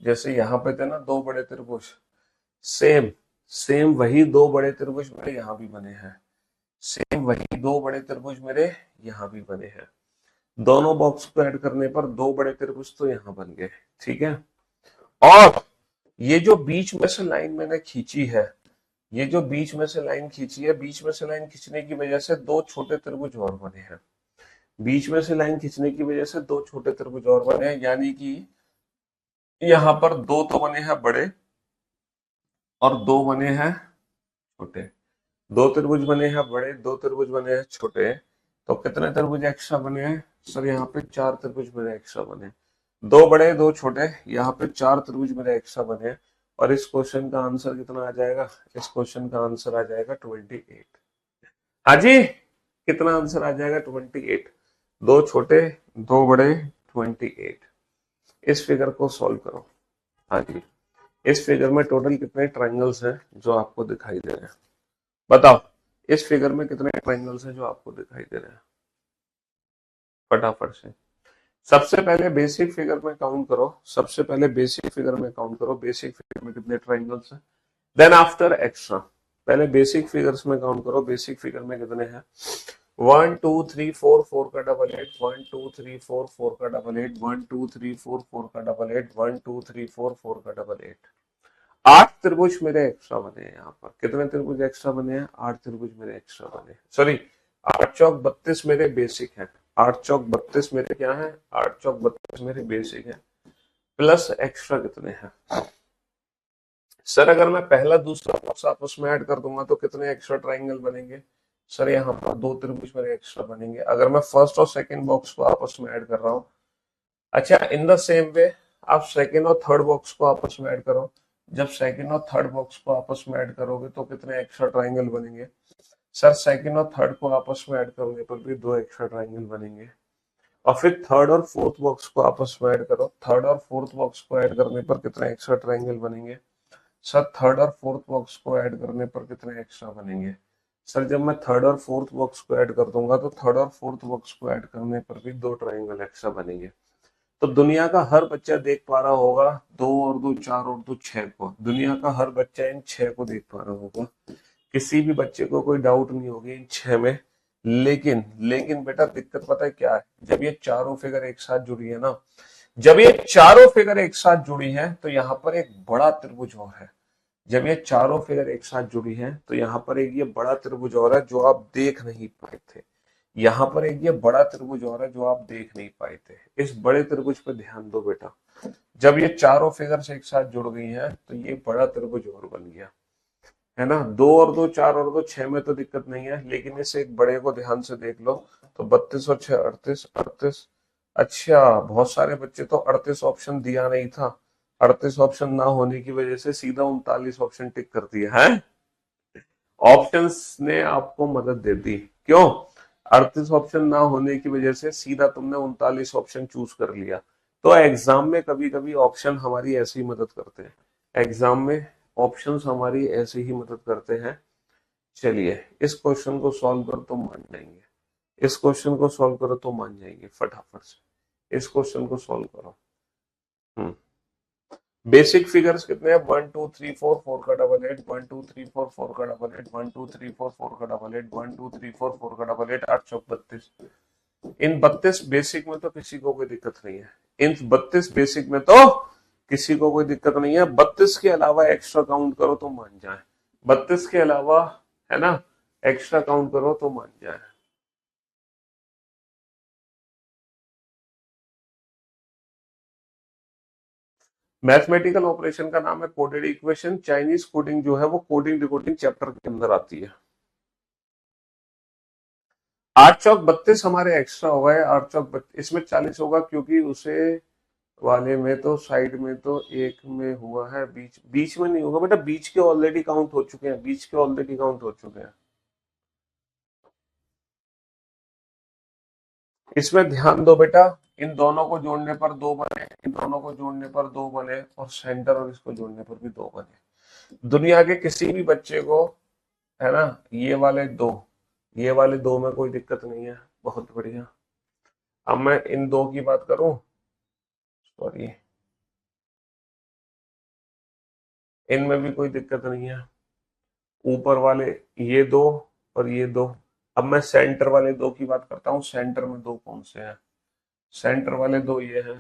Speaker 1: जैसे यहाँ पे थे ना दो बड़े त्रिभुज, सेम सेम वही दो बड़े त्रिभुज मेरे यहाँ भी बने हैं, सेम वही दो बड़े त्रिभुज मेरे यहाँ भी बने हैं। दोनों बॉक्स को ऐड करने पर दो बड़े त्रिभुज तो यहाँ बन गए। ठीक है, और ये जो बीच में से लाइन मैंने खींची है, ये जो बीच में से लाइन खींची है, बीच में से लाइन खींचने की वजह से दो छोटे त्रिभुज और बने हैं। बीच में से लाइन खींचने की वजह से दो छोटे त्रिभुज और बने हैं, यानी कि यहाँ पर दो तो बने हैं बड़े और दो बने हैं छोटे। दो त्रिभुज बने हैं बड़े, दो त्रिभुज बने हैं छोटे, तो कितने त्रिभुज एक्स्ट्रा बने हैं? सर यहाँ पे चार त्रिभुज मेरे एक्स्ट्रा बने। दो बड़े दो छोटे, यहाँ पे चार त्रिभुज मेरे एक्स्ट्रा बने। और इस क्वेश्चन का आंसर कितना आ जाएगा? इस क्वेश्चन का आंसर आ जाएगा 28। हाँ जी, कितना आंसर आ जाएगा? 28। दो छोटे दो बड़े, 28। इस फिगर को सॉल्व करो। हाँ जी, इस फिगर में टोटल कितने ट्राइंगल्स हैं जो आपको दिखाई दे रहे हैं? बताओ, इस फिगर में कितने ट्राइंगल्स हैं जो आपको दिखाई दे रहे हैं? फटाफट से। सबसे पहले बेसिक फिगर में काउंट करो, सबसे पहले बेसिक फिगर में काउंट करो, बेसिक फिगर में कितने ट्राइंगल्स हैं, देन आफ्टर एक्स्ट्रा। पहले बेसिक फिगर्स में काउंट करो, बेसिक फिगर में कितने हैं? 1 2 3 4, 4 का डबल 8, 1 2 3 4, 4 का डबल 8, 1 2 3 4, 4 का डबल 8, 1 2 3 4, 4 का डबल 8। आठ त्रिभुज मेरे एक्स्ट्रा बने हैं। यहाँ पर कितने त्रिभुज एक्स्ट्रा बने हैं? आठ त्रिभुज मेरे एक्स्ट्रा बने हैं। सॉरी, 8 चौक 32 मेरे बेसिक है, 8 चौक 32 मेरे क्या है? 8 चौक 32 मेरे बेसिक है, प्लस एक्स्ट्रा कितने हैं? सर अगर मैं पहला दूसरा बॉक्स आपस में ऐड कर दूंगा तो कितने एक्स्ट्रा ट्राइंगल बनेंगे? सर यहाँ पर दो त्रिभुज मेरे एक्स्ट्रा बनेंगे, अगर मैं फर्स्ट और सेकंड बॉक्स को आपस में ऐड कर रहा हूँ। अच्छा, इन द सेम वे आप सेकंड और थर्ड बॉक्स को आपस में ऐड करो। जब सेकंड और थर्ड बॉक्स को आपस में ऐड करोगे तो कितने एक्स्ट्रा ट्राइंगल बनेंगे? सर सेकंड और थर्ड को आपस में ऐड करने पर भी दो एक्स्ट्रा ट्राइंगल बनेंगे। और फिर थर्ड और फोर्थ बॉक्स को आपस में ऐड करो, थर्ड और फोर्थ बॉक्स को ऐड करने पर कितने एक्स्ट्रा ट्राइंगल बनेंगे? सर थर्ड और फोर्थ बॉक्स को ऐड करने पर कितने एक्स्ट्रा बनेंगे? सर जब मैं थर्ड और फोर्थ बॉक्स को ऐड कर दूंगा तो थर्ड और फोर्थ बॉक्स को ऐड करने पर भी दो ट्राइंगल एक्स्ट्रा बनेंगे। तो दुनिया का हर बच्चा देख पा रहा होगा 2 और 2 4 और 2 6 को, दुनिया का हर बच्चा इन 6 को देख पा रहा होगा, किसी भी बच्चे को कोई डाउट नहीं होगी इन 6 में। लेकिन लेकिन बेटा दिक्कत पता है क्या है, जब ये चारों फिगर एक साथ जुड़ी है ना, जब ये चारों फिगर एक साथ जुड़ी है तो यहाँ पर एक बड़ा त्रिभुज और है। जब ये चारों फिगर एक साथ जुड़ी है तो यहाँ पर एक ये बड़ा त्रिभुज और है जो आप देख नहीं पाए थे। यहाँ पर एक ये बड़ा त्रिभुज और है जो आप देख नहीं पाए थे। इस बड़े त्रिभुज पे ध्यान दो बेटा। जब ये चारों फिगर्स एक साथ जुड़ गई हैं तो ये बड़ा त्रिभुज और बन गया, है ना। 2 और 2 4 और 2 6 में तो दिक्कत नहीं है, लेकिन इस एक बड़े को ध्यान से देख लो तो 32 और 6 38 38। अच्छा, बहुत सारे बच्चे तो 38 ऑप्शन दिया नहीं था, 38 ऑप्शन ना होने की वजह से सीधा 39 ऑप्शन टिक कर दिया है। ऑप्शंस ने आपको मदद दे दी, क्यों? 38 ऑप्शन ना होने की वजह से सीधा तुमने 39 ऑप्शन चूज कर लिया। तो एग्जाम में कभी कभी ऑप्शन हमारी ऐसे ही मदद करते हैं, एग्जाम में ऑप्शंस हमारी ऐसे ही मदद करते हैं। चलिए इस क्वेश्चन को सॉल्व करो तो मान जाएंगे, इस क्वेश्चन को सॉल्व करो तो मान जाएंगे फटाफट से, इस क्वेश्चन को सॉल्व करो। बेसिक फिगर्स कितने हैं? 1 2 3 4 4 का डबल 8, 1 2 3 4 4 का डबल 8, 1 2 3 4 4 का डबल 8, 1 2 3 4 4 का डबल 8, 8 चौक 32। इन 32 बेसिक में तो किसी को कोई दिक्कत नहीं है, इन 32 बेसिक में तो किसी को कोई दिक्कत नहीं है। 32 के अलावा एक्स्ट्रा काउंट करो तो मान जाए, 32 के अलावा, है ना, एक्स्ट्रा काउंट करो तो मान जाए। मैथमेटिकल ऑपरेशन का नाम है कोडेड इक्वेशन। चाइनीज कोडिंग जो है वो कोडिंग डिकोडिंग चैप्टर के अंदर आती है। 8 चौक 32 हमारे एक्स्ट्रा हो गए, 8 चौक 32, इसमें 40 होगा क्योंकि उसे वाले में तो साइड में तो एक में हुआ है, बीच बीच में नहीं होगा बेटा, बीच के ऑलरेडी काउंट हो चुके हैं, बीच के ऑलरेडी काउंट हो चुके हैं। इसमें ध्यान दो बेटा, इन दोनों को जोड़ने पर दो बने, इन दोनों को जोड़ने पर दो बने, और सेंटर और इसको जोड़ने पर भी दो बने। दुनिया के किसी भी बच्चे को, है ना, ये वाले दो, ये वाले दो में कोई दिक्कत नहीं है। बहुत बढ़िया। अब मैं इन दो की बात करूं, सॉरी, इनमें भी कोई दिक्कत नहीं है। ऊपर वाले ये दो और ये दो। अब मैं सेंटर वाले दो की बात करता हूँ, सेंटर में दो कौन से हैं? सेंटर वाले दो ये हैं।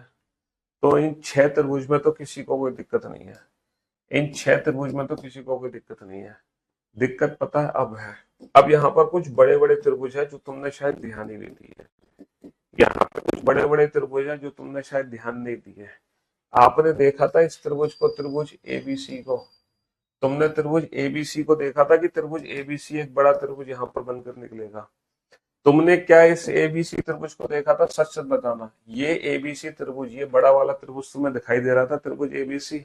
Speaker 1: तो इन 6 त्रिभुज में तो किसी को कोई दिक्कत नहीं है, इन 6 त्रिभुज में तो किसी को कोई दिक्कत नहीं है। दिक्कत पता है अब है, अब यहाँ पर कुछ बड़े बड़े त्रिभुज है जो तुमने शायद ध्यान ही नहीं दिए। यहाँ पे कुछ बड़े बड़े त्रिभुज है जो तुमने शायद ध्यान नहीं दिए। आपने देखा था इस त्रिभुज को, त्रिभुज एबीसी को, तुमने त्रिभुज एबीसी को देखा था कि त्रिभुज एबीसी एक बड़ा त्रिभुज यहाँ पर बनकर निकलेगा। तुमने क्या इस एबीसी त्रिभुज को देखा था? सच सच बताना, ये एबीसी त्रिभुज, ये बड़ा वाला त्रिभुज तुम्हें दिखाई दे रहा था, त्रिभुज एबीसी?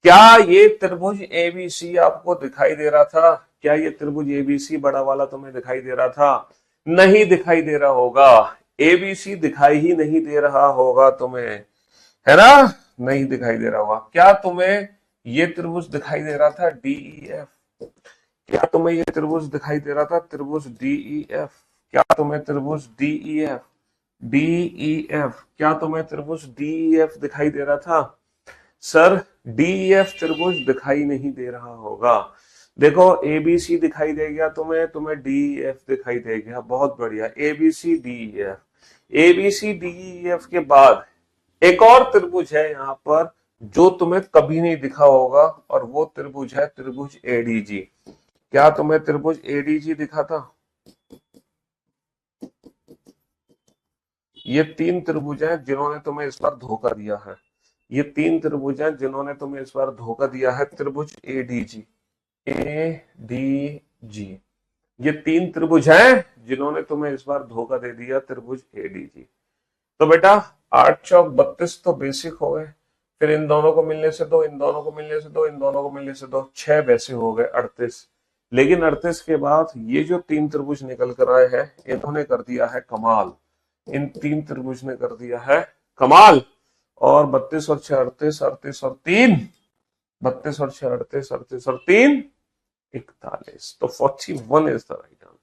Speaker 1: क्या ये त्रिभुज एबीसी आपको दिखाई दे रहा था? क्या ये त्रिभुज एबीसी बड़ा वाला तुम्हें दिखाई दे रहा था? नहीं दिखाई दे रहा होगा, एबीसी दिखाई ही नहीं दे रहा होगा तुम्हें, है ना, नहीं दिखाई दे रहा होगा। क्या तुम्हें ये त्रिभुज दिखाई दे रहा था, डीईएफ? क्या तुम्हें ये त्रिभुज दिखाई दे रहा था, त्रिभुज डीईएफ? क्या तुम्हें त्रिभुज डीईएफ, डीईएफ, क्या तुम्हें त्रिभुज डीईएफ दिखाई दे रहा था? सर डीईएफ त्रिभुज दिखाई नहीं दे रहा होगा। देखो एबीसी दिखाई दे गया तुम्हें, तुम्हें डीईएफ दिखाई दे गया, बहुत बढ़िया, एबीसी डीईएफ। एबीसी डीईएफ के बाद एक और त्रिभुज है यहाँ पर जो तुम्हें कभी नहीं दिखा होगा, और वो त्रिभुज है त्रिभुज एडीजी। क्या तुम्हें त्रिभुज एडीजी दिखा था? ये 3 त्रिभुज हैं जिन्होंने तुम्हें इस बार धोखा दिया है, ये 3 त्रिभुज हैं जिन्होंने तुम्हें इस बार धोखा दिया है, त्रिभुज एडीजी, एडीजी। ये 3 त्रिभुज हैं जिन्होंने तुम्हें इस बार धोखा दे दिया, त्रिभुज एडीजी। तो बेटा 8 चौक 32 तो बेसिक हो गए, फिर इन दोनों को मिलने से दो, इन दोनों को मिलने से दो, इन दोनों को मिलने से दो, 6 वैसे हो गए 38। लेकिन 38 के बाद ये जो 3 त्रिभुज निकल कर आए हैं इन्होंने कर दिया है कमाल, इन 3 त्रिभुज ने कर दिया है कमाल। और 32 और 6 38, 38 और 3 32 और 6 38 38 और 3 41, तो 41 इज द राइट आंसर।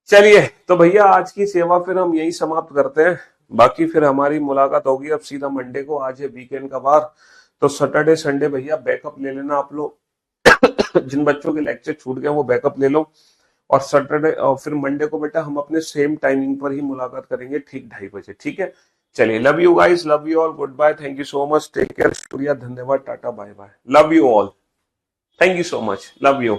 Speaker 1: चलिए तो भैया आज की सेवा फिर हम यही समाप्त करते हैं, बाकी फिर हमारी मुलाकात होगी अब सीधा मंडे को। आज है वीकेंड का वार, तो सैटरडे संडे भैया बैकअप ले लेना आप लोग। जिन बच्चों के लेक्चर छूट गए वो बैकअप ले लो, और सैटरडे और फिर मंडे को बेटा हम अपने सेम टाइमिंग पर ही मुलाकात करेंगे, ठीक 2:30 बजे, ठीक है। चलिए, love you guys, love you all, good bye, thank you so much, take care, शुक्रिया, धन्यवाद, tata, bye bye, love you all, thank you so much, love you.